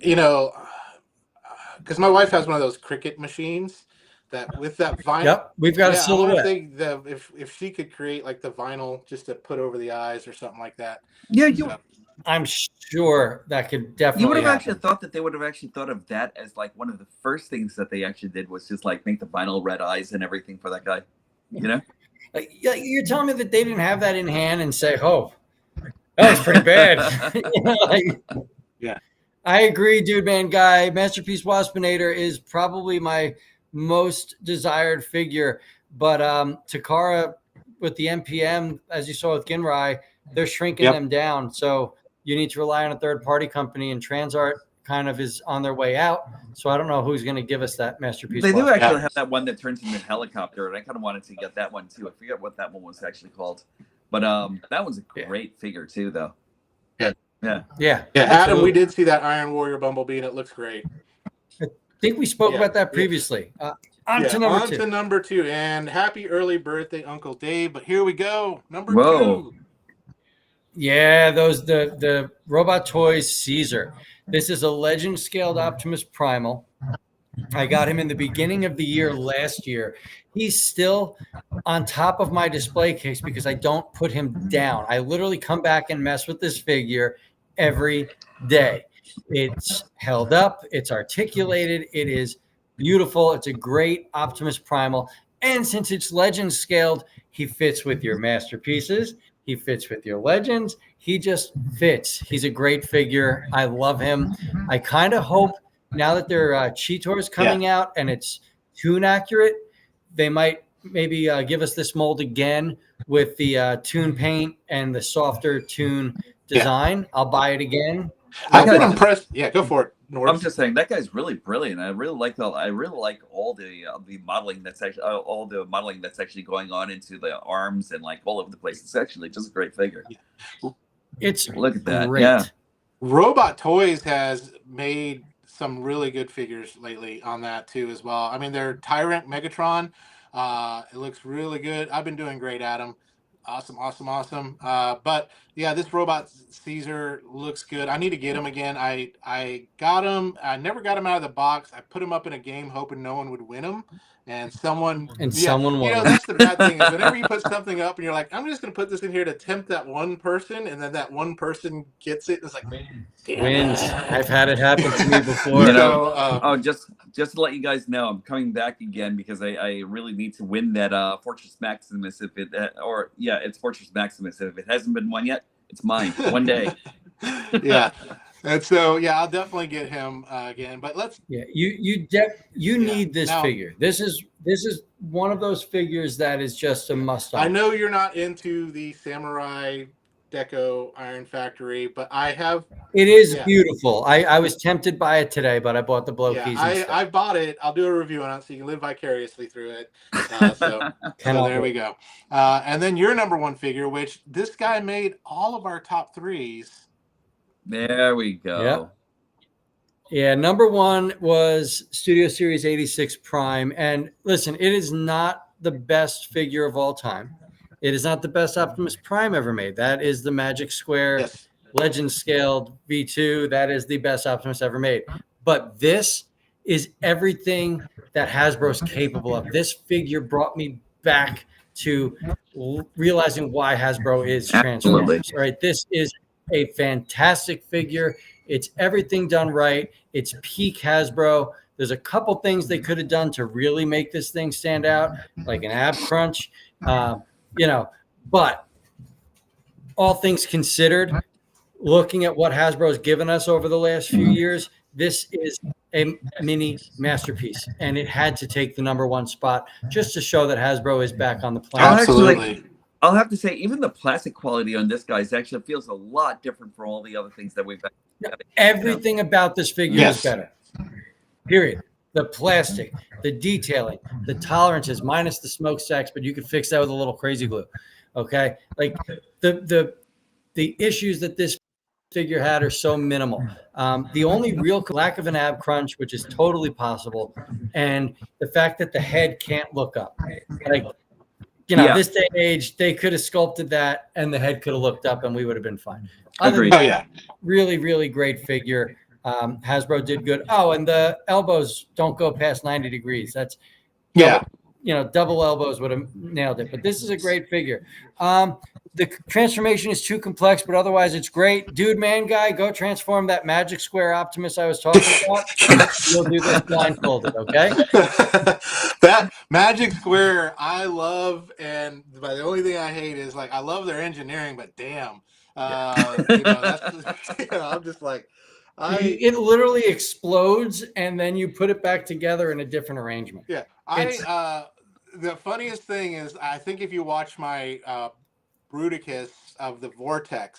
my wife has one of those Cricut machines that with that vinyl. Yep, we've got a silhouette. I think that if she could create like the vinyl just to put over the eyes or something like that. Yeah, I'm sure that could definitely. You would have happen. actually thought that they would have actually thought of that as like one of the first things that they actually did was just like make the vinyl red eyes and everything for that guy. You know? You're telling me that they didn't have that in hand and say, "Oh, that was pretty bad." Yeah. I agree, dude, man, guy. Masterpiece Waspinator is probably my most desired figure, but Takara with the MPM, as you saw with Ginrai, they're shrinking them down. So you need to rely on a third-party company, and Transart kind of is on their way out. So I don't know who's going to give us that masterpiece. They do watch. actually have that one that turns into a helicopter, and I kind of wanted to get that one too. I forget what that one was actually called, but that was a great figure too, though. Yeah. Adam, absolutely. we did see that Iron Warrior Bumblebee, and it looks great. I think we spoke about that previously. On to number two. And happy early birthday, Uncle Dave. But here we go. Number Whoa. 2. Yeah, the Robot Toys Caesar. This is a legend scaled Optimus Primal. I got him in the beginning of the year last year. He's still on top of my display case because I don't put him down. I literally come back and mess with this figure every day. It's held up. It's articulated. It is beautiful. It's a great Optimus Primal. And since it's legend scaled, he fits with your masterpieces. He fits with your legends. He just fits. He's a great figure. I love him. I kind of hope now that their Cheetor is coming out and it's tune accurate, they might maybe give us this mold again with the tune paint and the softer tune design. I'll buy it again. I've been impressed. Yeah, go for it. Norris. I'm just saying that guy's really brilliant. I really like all the modeling that's actually going on into the arms and like all over the place. It's actually just a great figure. It's look at that. Great. Yeah. Robot Toys has made some really good figures lately on that too as well. I mean, their Tyrant Megatron, it looks really good. I've been doing great, Adam. Awesome. But yeah, this Robot Caesar looks good. I need to get him again. I got him. I never got him out of the box. I put him up in a game hoping no one would win him. And someone won. That's the bad thing is whenever you put something up and you're like, I'm just going to put this in here to tempt that one person, and then that one person gets it. It's like, wins. I've had it happen to me before. Just to let you guys know, I'm coming back again because I really need to win that Fortress Maximus. It's Fortress Maximus. If it hasn't been won yet, it's mine. One day. Yeah. And so, I'll definitely get him again. But let's. Yeah, you need this figure. This is one of those figures that is just a must. I know you're not into the Samurai Deco Iron Factory, but I have. It is beautiful. I was tempted by it today, but I bought the blow keys. I bought it. I'll do a review on it so you can live vicariously through it. So there we go. And then your number one figure, which this guy made all of our top threes. There we go. Yep. Yeah, number one was Studio Series 86 Prime. And listen, it is not the best figure of all time. It is not the best Optimus Prime ever made. That is the Magic Square Legend Scaled V2. That is the best Optimus ever made. But this is everything that Hasbro's capable of. This figure brought me back to realizing why Hasbro is Transformers. Right? This is a fantastic figure. It's everything done right. It's peak Hasbro. There's a couple things they could have done to really make this thing stand out, like an ab crunch, but all things considered, looking at what Hasbro's given us over the last few years, this is a mini masterpiece, and it had to take the number one spot just to show that Hasbro is back on the planet. Absolutely. I'll have to say, even the plastic quality on this guy actually feels a lot different from all the other things that we've had. Everything about this figure is better. Period. The plastic, the detailing, the tolerances, minus the smokestacks, but you could fix that with a little crazy glue. Okay, like the issues that this figure had are so minimal. The only real lack of an ab crunch, which is totally possible, and the fact that the head can't look up, like. This day and age, they could have sculpted that and the head could have looked up and we would have been fine. Agreed. Really, really great figure. Hasbro did good. Oh, and the elbows don't go past 90 degrees. That's, double elbows would have nailed it. But this is a great figure. The transformation is too complex, but otherwise it's great. Dude, man, guy, go transform that Magic Square Optimus I was talking about. You'll do this blindfolded, okay? That Magic Square I love, and the only thing I hate is I love their engineering, but damn, I'm just like, it literally explodes, and then you put it back together in a different arrangement. Yeah, the funniest thing is I think if you watch my Bruticus of the Vortex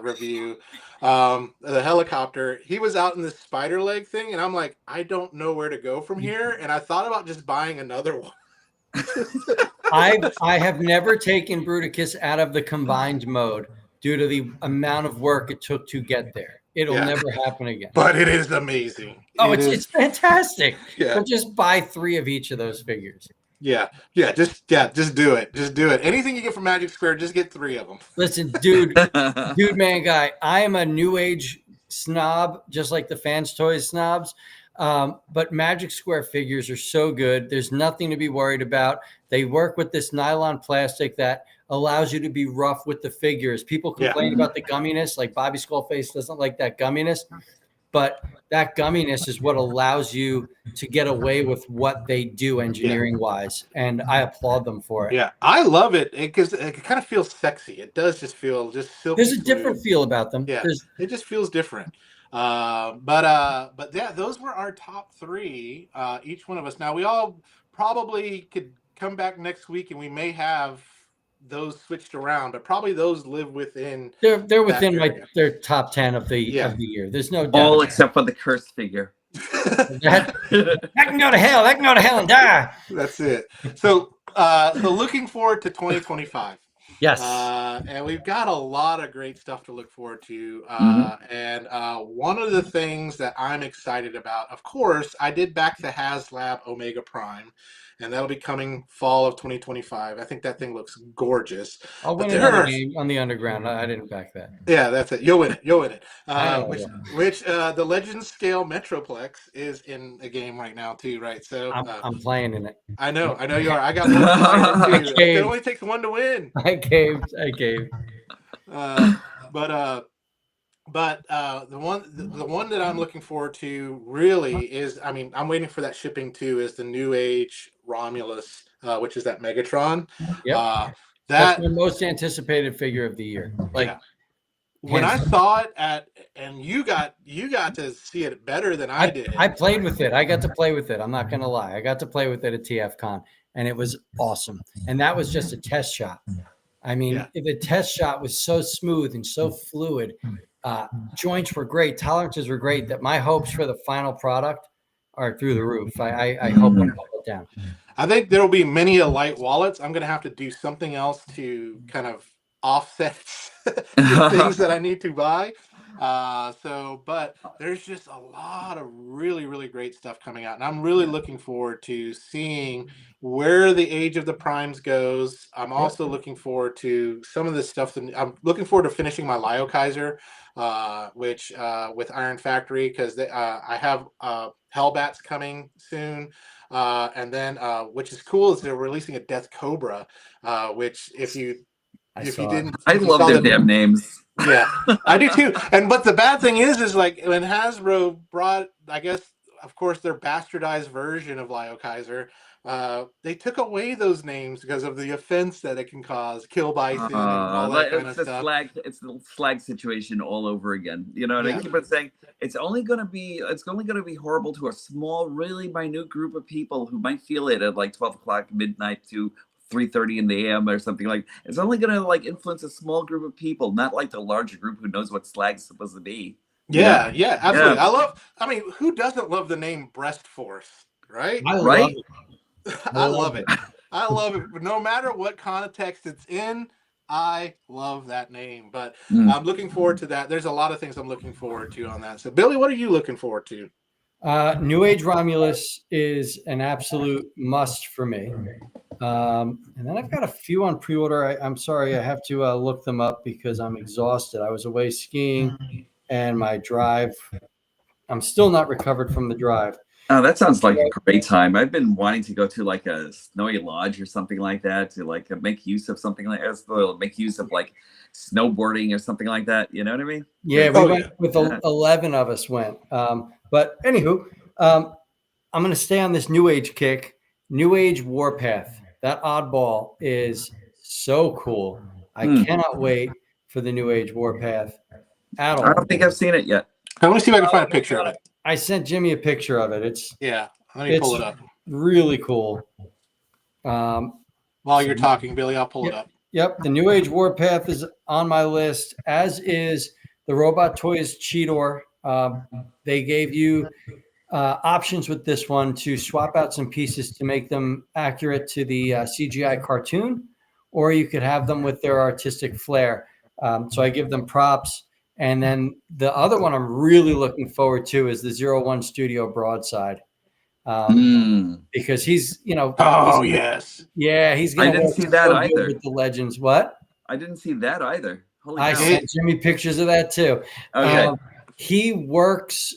review, the helicopter, he was out in this spider leg thing, and I'm like, I don't know where to go from here. And I thought about just buying another one. I have never taken Bruticus out of the combined mode due to the amount of work it took to get there. It'll never happen again. But it is amazing. It's fantastic. Yeah. But just buy 3 of each of those figures. Just do it. Just do it. Anything you get from Magic Square, just get 3 of them. Listen, dude, man, guy, I am a new age snob, just like the Fans Toys snobs. But Magic Square figures are so good. There's nothing to be worried about. They work with this nylon plastic that allows you to be rough with the figures. People complain about the gumminess, like Bobby Skullface doesn't like that gumminess, but that gumminess is what allows you to get away with what they do engineering wise. And I applaud them for it. Yeah, I love it because it kind of feels sexy. It does just feel just silky. There's a different feel about them. Yeah, it just feels different. But yeah, those were our top 3, each one of us. Now we all probably could come back next week and we may have those switched around, but probably those live within. They're within their top 10 of the year. There's no doubt. All except for the cursed figure. that can go to hell. That can go to hell and die. That's it. So looking forward to 2025. Yes. And we've got a lot of great stuff to look forward to. And one of the things that I'm excited about, of course, I did back the HasLab Omega Prime, and that'll be coming fall of 2025. I think that thing looks gorgeous. I'll win another game on the underground. I didn't back that. Yeah, that's it. You'll win it. Which the Legends Scale Metroplex is in a game right now too, right? So I'm playing in it. I know you are. I got one too. It only takes 1 to win. I caved. But the one that I'm looking forward to really is, I mean, I'm waiting for that shipping too, is the New Age Romulus, which is that Megatron. Yep. That's my most anticipated figure of the year. When I saw it and you got to see it better than I did. I played with it. I got to play with it. I'm not going to lie. I got to play with it at TFCon, and it was awesome. And that was just a test shot. I mean, the test shot was so smooth and so fluid. Joints were great. Tolerances were great. That my hopes for the final product are through the roof. I hope I hold it down. I think there will be many light wallets. I'm going to have to do something else to kind of offset the things that I need to buy. But there's just a lot of really, really great stuff coming out. And I'm really looking forward to seeing where the Age of the Primes goes. I'm also looking forward to some of the stuff that I'm looking forward to finishing my Lio Kaiser, which with Iron Factory, because I have Hellbats coming soon. And then which is cool is they're releasing a Death Cobra, which if you didn't, I love their damn names. Yeah, I do too. But the bad thing is like when Hasbro brought, I guess, of course, their bastardized version of Lio Kaiser, they took away those names because of the offense that it can cause, Kill Bison, and all that kind of stuff. It's the slag situation all over again. You know, and I keep on saying it's only going to be horrible to a small, really minute group of people who might feel it at like 12 o'clock midnight to 3:30 in the AM or something like. It's only going to like influence a small group of people, not like the larger group who knows what slag's supposed to be. Yeah, absolutely. Yeah. I mean, who doesn't love the name Breast Force, right? I love it. I love it. No matter what context it's in, I love that name. But I'm looking forward to that. There's a lot of things I'm looking forward to on that. So, Billy, what are you looking forward to? New Age Romulus is an absolute must for me. And then I've got a few on pre-order. I'm sorry, I have to look them up because I'm exhausted. I was away skiing and my drive, I'm still not recovered from the drive. Oh, that sounds like a great time. I've been wanting to go to like a snowy lodge or something like that to like make use of something like that, make use of like snowboarding or something like that. You know what I mean? Yeah, we went with 11 of us went. But anywho, I'm going to stay on this New Age kick. New Age Warpath. That oddball is so cool. I cannot wait for the New Age Warpath at all. I don't think I've seen it yet. Let me see if I can find a picture of it. I sent Jimmy a picture of it. Let me pull it up. Really cool. While you're talking, Billy, I'll pull it up. Yep, the New Age Warpath is on my list, as is the Robot Toys Cheetor. They gave you options with this one to swap out some pieces to make them accurate to the CGI cartoon, or you could have them with their artistic flair. So I give them props. And then the other one I'm really looking forward to is the 01 Studio Broadside. Because he's, Oh, yes. Yeah, he's I going to didn't work see that so good either. with the Legends. What? I didn't see that either. Holy I cow. sent Jimmy pictures of that too. Okay. He works,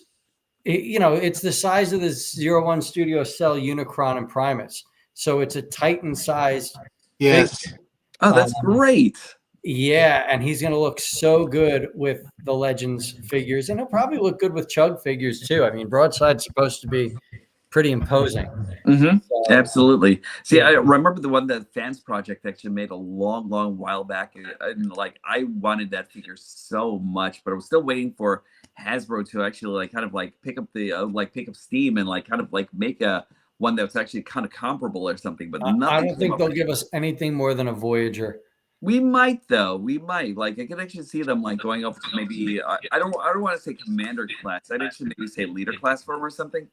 it's the size of the 01 Studio Cell Unicron and Primus. So it's a Titan-sized. Yes. figure. Oh, that's great. Yeah, and he's going to look so good with the Legends figures, and he'll probably look good with Chug figures too. I mean, Broadside's supposed to be pretty imposing. Mm-hmm. So, absolutely. See, I remember the one that Fans Project actually made a long while back, and like I wanted that figure so much, but I was still waiting for Hasbro to actually pick up steam and make a one that's actually kind of comparable or something. But nothing. I don't think they'll give us anything more than a Voyager. We might though. We might. Like I can actually see them like going up to maybe I don't want to say commander class. I'd actually maybe say leader class for him or something.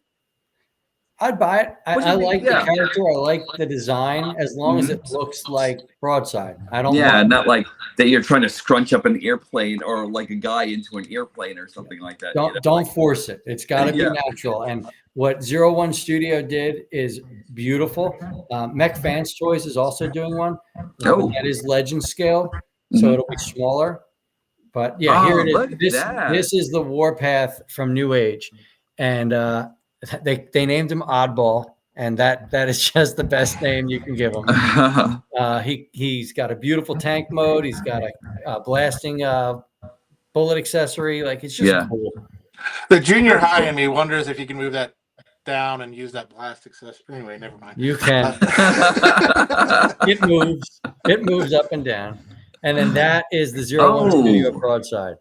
I'd buy it. I like the character. I like the design as long as it looks like Broadside. I don't. Yeah, not like that you're trying to scrunch up an airplane or like a guy into an airplane or something like that. Don't force it. It's got to be natural. And what 01 Studio did is beautiful. Mech Fans Toys is also doing one. That is Legend scale, so it'll be smaller. But yeah, here it is. This is the Warpath from New Age, and they named him Oddball, and that is just the best name you can give him. He's got a beautiful tank mode. He's got a blasting bullet accessory. Like it's just cool. The junior high in me wonders if you can move that down and use that blast accessory. Anyway, never mind. You can. It moves. It moves up and down. And then that is the 01 Studio Broadside.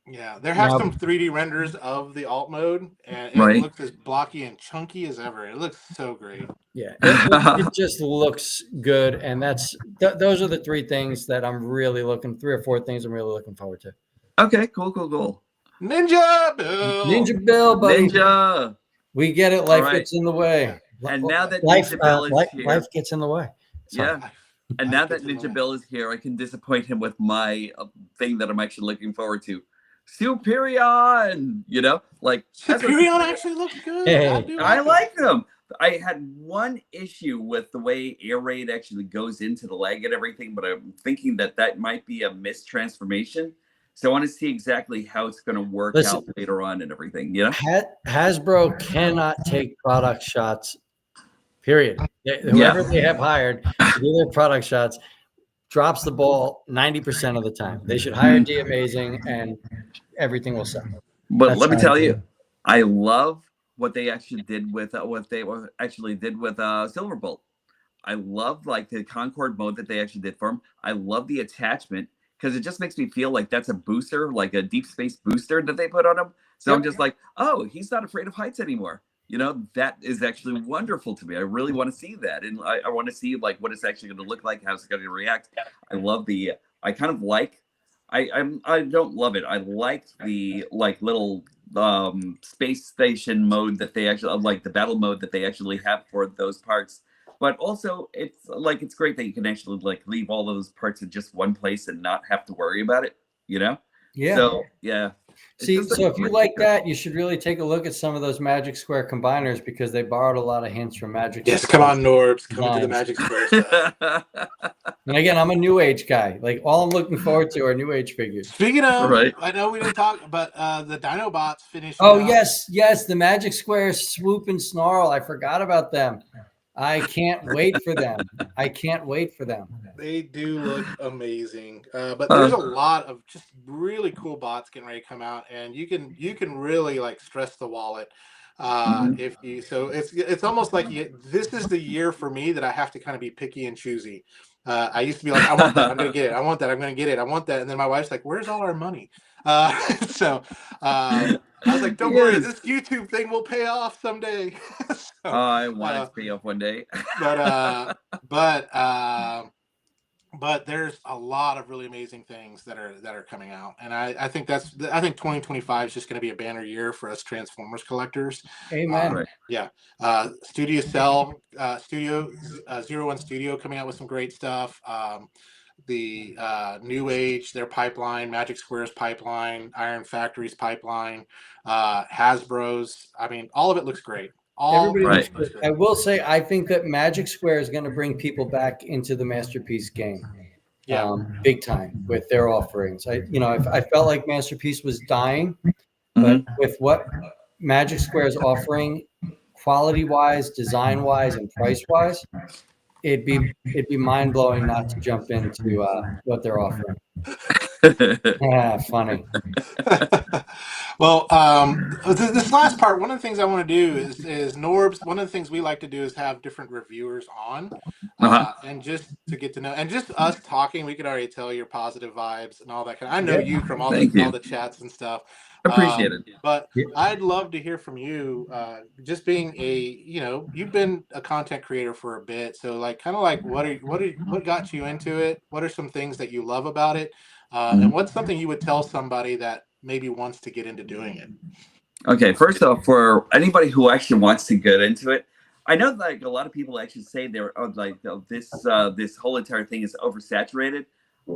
Yeah, there have some 3D renders of the alt mode, and it looks as blocky and chunky as ever. It looks so great. Yeah, it just looks good, and those are the three things that I'm really three or four things I'm really looking forward to. Okay, cool. Ninja Bill. Ninja Bill, buddy. Ninja. We get it. Life gets in the way. And now that Ninja Bill is here, life gets in the way. Sorry. Yeah. And now that Ninja Bill is here, I can disappoint him with my thing that I'm actually looking forward to. Superion, Superion actually looks good. Hey. I like them. I had one issue with the way air raid actually goes into the leg and everything, but I'm thinking that might be a mistransformation. So I want to see exactly how it's going to work out later on and everything. Hasbro cannot take product shots. Period. Whoever they have hired to do their product shots drops the ball 90% of the time. They should hire D Amazing, and everything will sell. But let me tell you, I love what they actually did with Silverbolt. I love the Concord mode that they actually did for him. I love the attachment because it just makes me feel like that's a booster, like a deep space booster that they put on him. So I'm just like, oh, he's not afraid of heights anymore. That is actually wonderful to me. I really want to see that. And I want to see what it's actually going to look like, how it's going to react. I love I don't love it. I like the little space station mode that they actually the battle mode that they actually have for those parts. But also it's great that you can actually leave all those parts in just one place and not have to worry about it, Yeah. So yeah. See, so if you like that, you should really take a look at some of those Magic Square combiners because they borrowed a lot of hints from Magic Square. Yes, come on, Norbs. Come to the Magic Square stuff. And again, I'm a New Age guy. All I'm looking forward to are New Age figures. Speaking of, I know we didn't talk, but the Dinobots finished. Oh, yes, the Magic Square Swoop and Snarl. I forgot about them. I can't wait for them. They do look amazing. But there's a lot of just really cool bots getting ready to come out, and you can really stress the wallet. If you it's almost like this is the year for me that I have to kind of be picky and choosy. I used to be like, I want that, I'm gonna get it. I want that, I'm gonna get it. I want that, and then my wife's like, "Where's all our money?" I was like, "Don't worry, this YouTube thing will pay off someday." I want it to pay off one day. but but there's a lot of really amazing things that are coming out, and I think I think 2025 is just going to be a banner year for us Transformers collectors. Amen. Right. Yeah, Zero One Studio coming out with some great stuff. The New Age, their pipeline, Magic Square's pipeline, Iron Factory's pipeline, Hasbro's. I mean, all of it looks great. All Everybody of Right. it looks I great. will say, I think that Magic Square is going to bring people back into the Masterpiece game, Yeah. big time with their offerings. I felt like Masterpiece was dying, but Mhm. with what Magic Square is offering, quality wise, design wise, and price wise, it'd be mind blowing not to jump into what they're offering. Yeah, funny. Well, this last part, one of the things I want to do is Norbs. One of the things we like to do is have different reviewers on, Uh-huh. and just to get to know, and just us talking. We could already tell your positive vibes and all that kind. I know Yeah. you from Thank you. all the chats and stuff. Appreciate it. But Yeah. I'd love to hear from you. Just being you've been a content creator for a bit, so like, kind of like, what got you into it? What are some things that you love about it? And Mhm. what's something you would tell somebody that maybe wants to get into doing it? Okay, first off, for anybody who actually wants to get into it, I know like a lot of people actually say they're like this whole entire thing is oversaturated.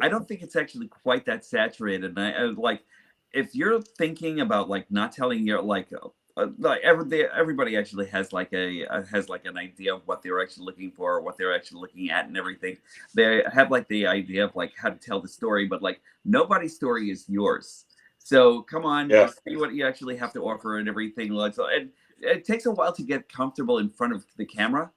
I don't think it's actually quite that saturated. And I like if you're thinking about like not telling your like everybody actually has like has like an idea of what they're actually looking for, what they're actually looking at, and everything. They have like the idea of like how to tell the story, but like nobody's story is yours. So come on, Yeah. just see what you actually have to offer and everything. Like so, and it takes a while to get comfortable in front of the camera,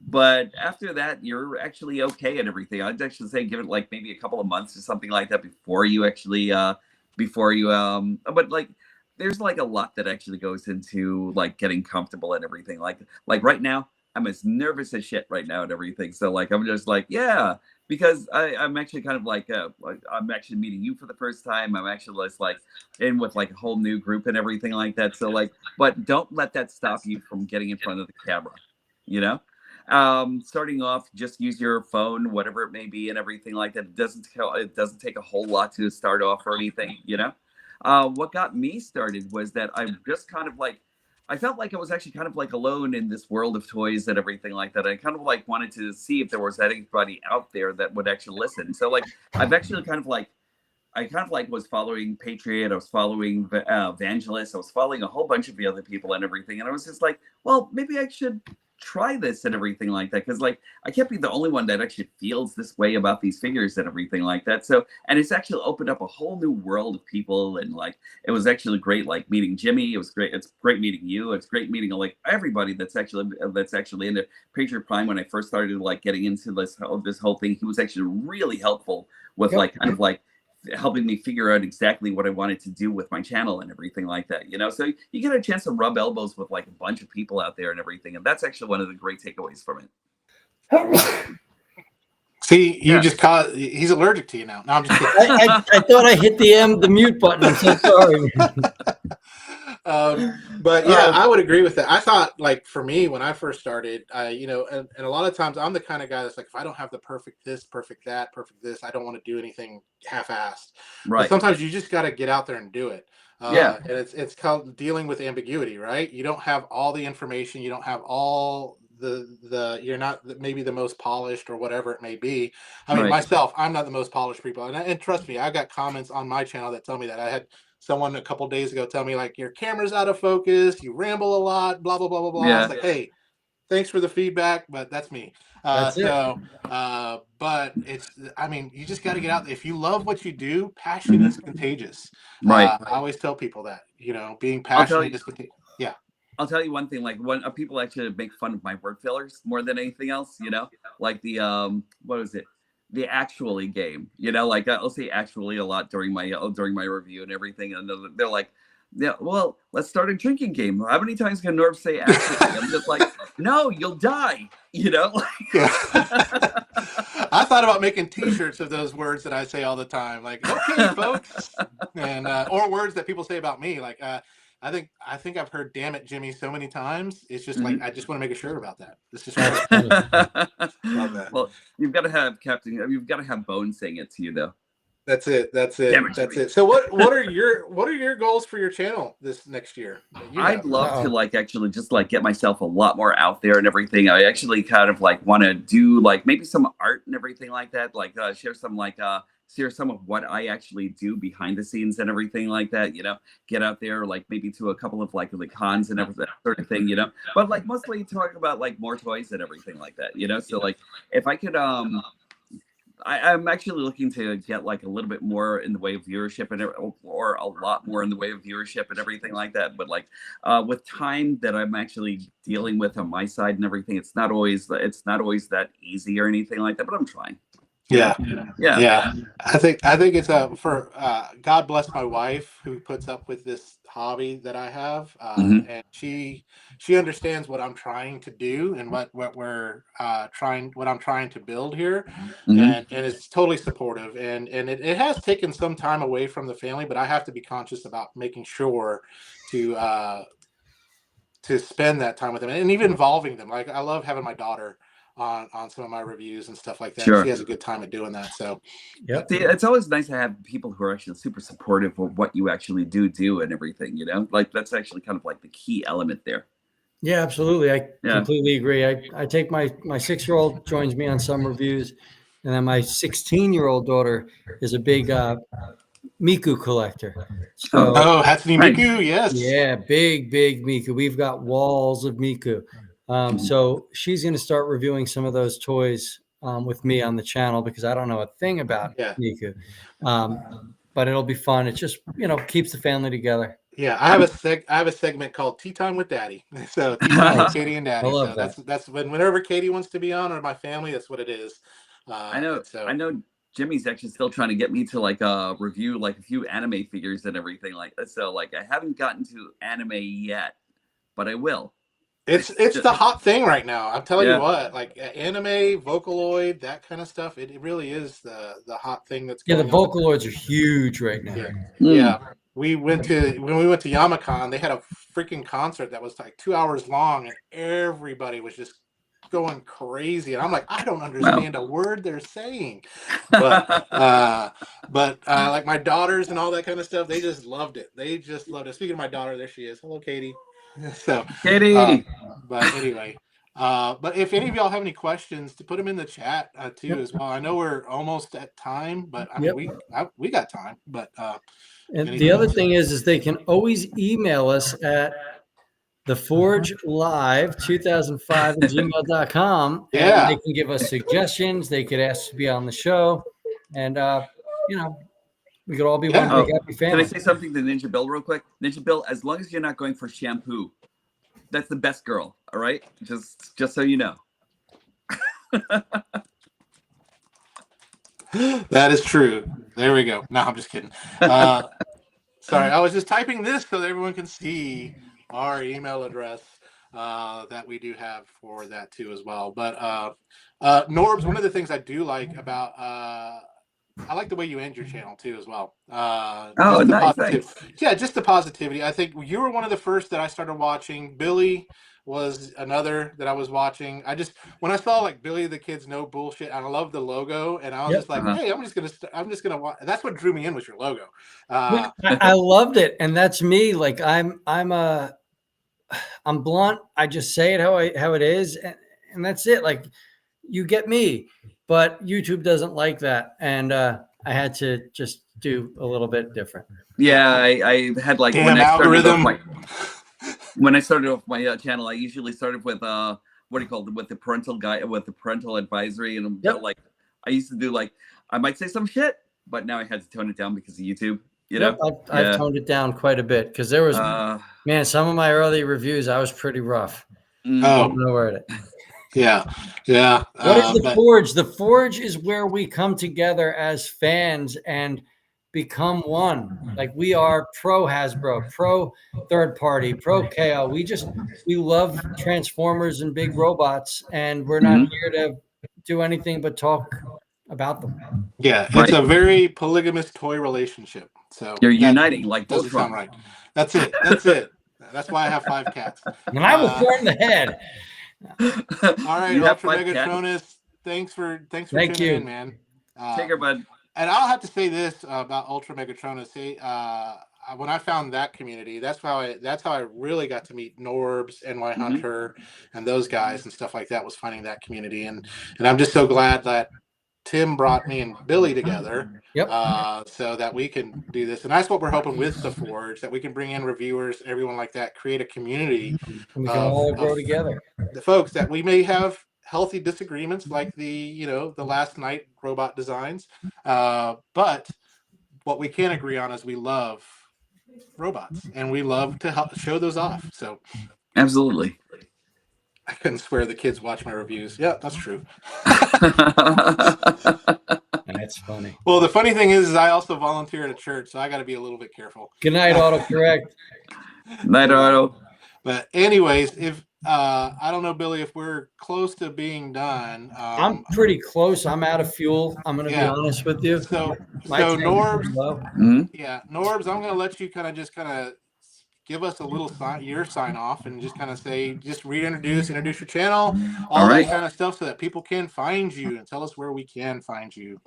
but after that, you're actually okay and everything. I'd actually say give it like maybe a couple of months or something like that before you actually but like there's like a lot that actually goes into like getting comfortable and everything. Like right now, I'm as nervous as shit right now and everything. So like I'm just like, yeah, because I'm actually kind of like I'm actually meeting you for the first time. I'm actually just like in with like a whole new group and everything like that. So like, but don't let that stop you from getting in front of the camera, you know? Starting off, just use your phone, whatever it may be, and everything like that. It doesn't take a whole lot to start off or anything, you know. What got me started was that I'm just kind of like I felt like I was actually kind of like alone in this world of toys and everything like that. I kind of like wanted to see if there was anybody out there that would actually listen. So like I've actually kind of like I kind of like was following Patriot, I was following Vangelis, I was following a whole bunch of the other people and everything, and I was just like, well, maybe I should try this and everything like that, because like I can't be the only one that actually feels this way about these figures and everything like that. So, and it's actually opened up a whole new world of people, and like it was actually great, like meeting Jimmy. It was great. It's great meeting you. It's great meeting like everybody that's actually into Patriot Prime. When I first started like getting into this whole thing, he was actually really helpful with Yep. like kind of like helping me figure out exactly what I wanted to do with my channel and everything like that, you know. So you get a chance to rub elbows with like a bunch of people out there and everything, and that's actually one of the great takeaways from it. See, you Yeah. just caught. He's allergic to you now. No, I'm just kidding. I thought I hit the mute button. I'm so sorry. But yeah, I would agree with that. I thought, like, for me, when I first started, and a lot of times I'm the kind of guy that's like, if I don't have the perfect this, perfect that, perfect this, I don't want to do anything half-assed. But Right. sometimes you just got to get out there and do it. Yeah. And it's called dealing with ambiguity, right? You don't have all the information. You don't have all you're not maybe the most polished or whatever it may be. I mean, Right. myself, I'm not the most polished people, and trust me, I got comments on my channel that tell me that. I had someone a couple days ago tell me like, your camera's out of focus, you ramble a lot, blah blah blah blah blah. I Yeah. was like, hey, thanks for the feedback, but that's me. That's it. But it's, I mean, you just got to get out there. If you love what you do, passion is contagious. Right. I always tell people that, being I'll tell passionate you- is contagious. Yeah. I'll tell you one thing, like when people actually make fun of my word fillers more than anything else, you know, like the what is it? The actually game, you know, like I'll say actually a lot during my review and everything, and they're like, yeah, well, let's start a drinking game. How many times can Norb say actually? I'm just like, no, you'll die, you know. Yeah. I thought about making T-shirts of those words that I say all the time, like, okay, folks, and or words that people say about me, like, I think I've heard "Damn it, Jimmy" so many times. It's just Mhm. like I just want to make a shirt about that. It's just That's great. funny. Love that. Well, you've got to have Captain. You've got to have Bone saying it to you, though. That's it. That's it. Damn it, That's Jimmy. it. So what are your goals for your channel this next year? that you I'd have? love to Uh-oh. like actually just like get myself a lot more out there and everything. I actually kind of like want to do like maybe some art and everything like that. Like share some of what I actually do behind the scenes and everything like that. Get out there like maybe to a couple of like the cons and everything that sort of thing. But like mostly talk about like more toys and everything like that. So like if I could I'm actually looking to get like a little bit more in the way of viewership or a lot more in the way of viewership and everything like that. But like with time that I'm actually dealing with on my side and everything, it's not always that easy or anything like that. But I'm trying. Yeah. Yeah. I think it's for God bless my wife who puts up with this hobby that I have, Mhm. and she understands what I'm trying to do and what I'm trying to build here, Mhm. and is totally supportive. And it has taken some time away from the family, but I have to be conscious about making sure to spend that time with them and even involving them. Like I love having my daughter on some of my reviews and stuff like that. Sure. She has a good time at doing that. So Yep. See, it's always nice to have people who are actually super supportive of what you actually do and everything. Like that's actually kind of like the key element there. Yeah, absolutely. I Yeah. completely agree. I take my 6-year-old joins me on some reviews, and then my 16-year-old daughter is a big Miku collector. So Hatsune Right. Miku, yes. yeah, big Miku. We've got walls of Miku. So she's going to start reviewing some of those toys with me on the channel because I don't know a thing about Yeah. Miku. But it'll be fun. It just keeps the family together. Yeah, I have a segment called Tea Time with Daddy. So tea time with Katie and Daddy. I love So that's whenever Katie wants to be on or my family, that's what it is. I know. and so I know. Jimmy's actually still trying to get me to like review like a few anime figures and everything like that. So like I haven't gotten to anime yet, but I will. it's the hot thing right now. I'm telling Yeah. you what, like anime, Vocaloid, that kind of stuff. It really is the hot thing that's Yeah, the going on. Vocaloids are huge right now. Yeah. Mm. Yeah. When we went to Yamacon, they had a freaking concert that was like 2 hours long, and everybody was just going crazy. And I'm like, I don't understand a word they're saying. But like my daughters and all that kind of stuff, they just loved it. They just loved it. Speaking of my daughter, there she is. Hello, Katie. So, Katie. but anyway, but if any of y'all have any questions, to put them in the chat too Yep. as well. I know we're almost at time, but I Yep. mean we got time. But And anything the other else? thing is they can always email us at theforgelive2005@gmail.com. Yeah. And they can give us suggestions. They could ask to be on the show. And, we could all be Yeah. one big happy Can I family. say something to Ninja Bill real quick? Ninja Bill, as long as you're not going for shampoo, that's the best girl. All right, just so you know. That is true. There we go. No, I'm just kidding. Sorry, I was just typing this so that everyone can see our email address that we do have for that too as well. But Norbs, one of the things I do like about I like the way you end your channel too as well. Oh, Just the nice, positive- Yeah, just the positivity. I think you were one of the first that I started watching. Billy was another that I was watching. When I saw like Billy the Kid's No Bullshit, and I love the logo, and I was Yep. just like, Uh-huh. hey, I'm just gonna watch. That's what drew me in was your logo. I loved it. And that's me. Like I'm blunt. I just say it how it is. And that's it. Like you get me, but YouTube doesn't like that. And I had to just do a little bit different. Yeah, I had like Damn when algorithm. I started off my channel, I usually started with what do you call it, with the parental guide, with the parental advisory, and Yep. like I used to do like I might say some shit, but now I had to tone it down because of YouTube. Yep, I've toned it down quite a bit because there was man, some of my early reviews I was pretty rough. I don't know where it is. Yeah. What is the Forge? The Forge is where we come together as fans and become one. Like we are pro Hasbro, pro third party, pro KO. We love Transformers and big robots, and we're not here to do anything but talk about them. Yeah, it's a very polygamous toy relationship. So You're that uniting like doesn't Voltron. sound right. That's it. That's it. That's why I have 5 cats. And I will turn the head. All right, You have Ultra 5 cats? Megatronus. Thanks for Thank tuning you. in, man. Take care, bud. And I'll have to say this about Ultra Megatronus. When I found that community, that's how I really got to meet Norbs, NY Hunter, and those guys and stuff like that. Was finding that community, and I'm just so glad that Tim brought me and Billy together. Yep. So that we can do this, and that's what we're hoping with the Forge, that we can bring in reviewers and everyone like that, create a community. We can all grow together. The folks that we may have healthy disagreements, like the last night robot designs, but what we can agree on is we love robots and we love to help show those off. So absolutely. I couldn't swear the kids watch my reviews. Yeah, that's true. That's funny. Well, the funny thing is I also volunteer at a church, so I got to be a little bit careful. Good night, autocorrect. Night, Auto. But anyways, if I don't know, Billy, if we're close to being done. I'm pretty close. I'm out of fuel. I'm going to be honest with you. So My tank is Norbs, low. Norbs, I'm going to let you kind of give us a little sign off and just kind of say, just introduce your channel, all that kind of stuff, so that people can find you, and tell us where we can find you.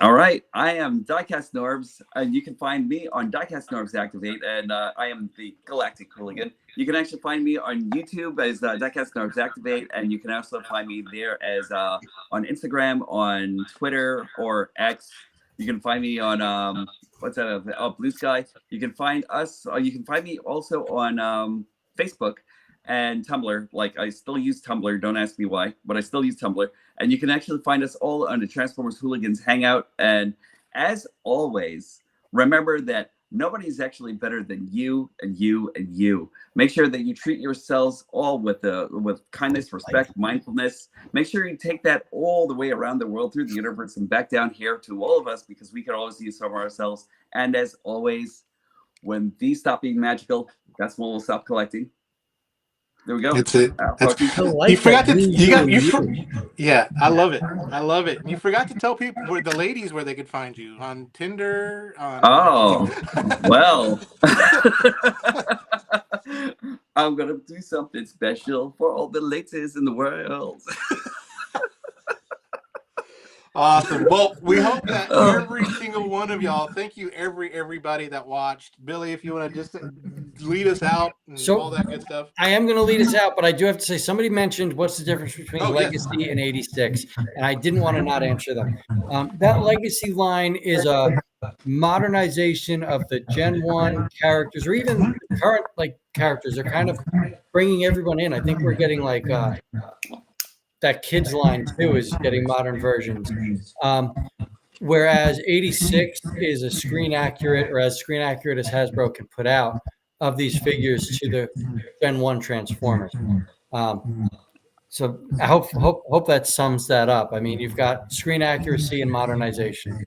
All right, I am Diecast Norbs, and you can find me on Diecast Norbs Activate, and I am the Galactic Hooligan. You can actually find me on YouTube as Diecast Norbs Activate, and you can also find me there as on Instagram, on Twitter, or X. You can find me on Blue Sky. You can find us. You can find me also on Facebook and Tumblr. Like, I still use Tumblr. Don't ask me why, but I still use Tumblr. And you can actually find us all on the Transformers Hooligans Hangout. And as always, remember that nobody's actually better than you and you and you. Make sure that you treat yourselves all with kindness, respect, mindfulness. Make sure you take that all the way around the world, through the universe, and back down here to all of us, because we can always use some of ourselves. And as always, when these stop being magical, that's when we'll stop collecting. There we go. That's it. You forgot to. Yeah, I love it. I love it. You forgot to tell people, the ladies, where they could find you on Tinder. Well, I'm gonna do something special for all the ladies in the world. Awesome. Well, we hope that every single one of y'all, thank you everybody that watched. Billy, if you want to just lead us out and all that good stuff. I am going to lead us out, but I do have to say, somebody mentioned what's the difference between Legacy and 86, and I didn't want to not answer them. That Legacy line is a modernization of the Gen 1 characters, or even current characters. They're kind of bringing everyone in. I think we're getting that kids line too is getting modern versions. Whereas 86 is a screen accurate, or as screen accurate as Hasbro can put out, of these figures to the Gen 1 Transformers. So I hope that sums that up. I mean, you've got screen accuracy and modernization.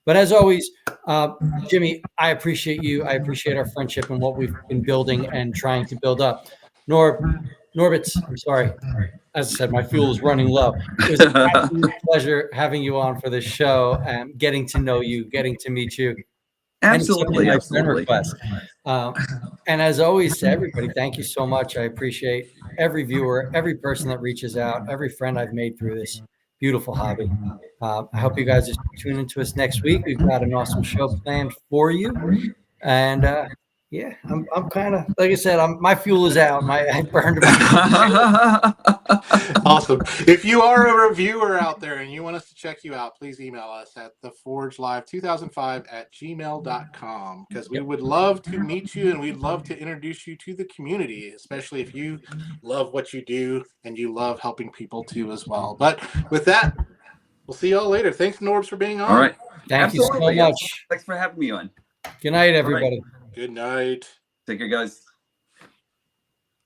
But as always, Jimmy, I appreciate you. I appreciate our friendship and what we've been building and trying to build up. Norbitz, I'm sorry. As I said, my fuel is running low. It was an absolute pleasure having you on for this show and getting to know you, getting to meet you. Absolutely. And as always, to everybody, thank you so much. I appreciate every viewer, every person that reaches out, every friend I've made through this beautiful hobby. I hope you guys just tune into us next week. We've got an awesome show planned for you. And yeah, I'm kind of, like I said, my fuel is out. I burned Awesome. If you are a reviewer out there and you want us to check you out, please email us at theforgelive2005@gmail.com, because we would love to meet you and we'd love to introduce you to the community, especially if you love what you do and you love helping people too as well. But with that, we'll see y'all later. Thanks, Norbs, for being on. All right. Thank you so much. Thanks for having me on. Good night, everybody. Good night. Take care, guys.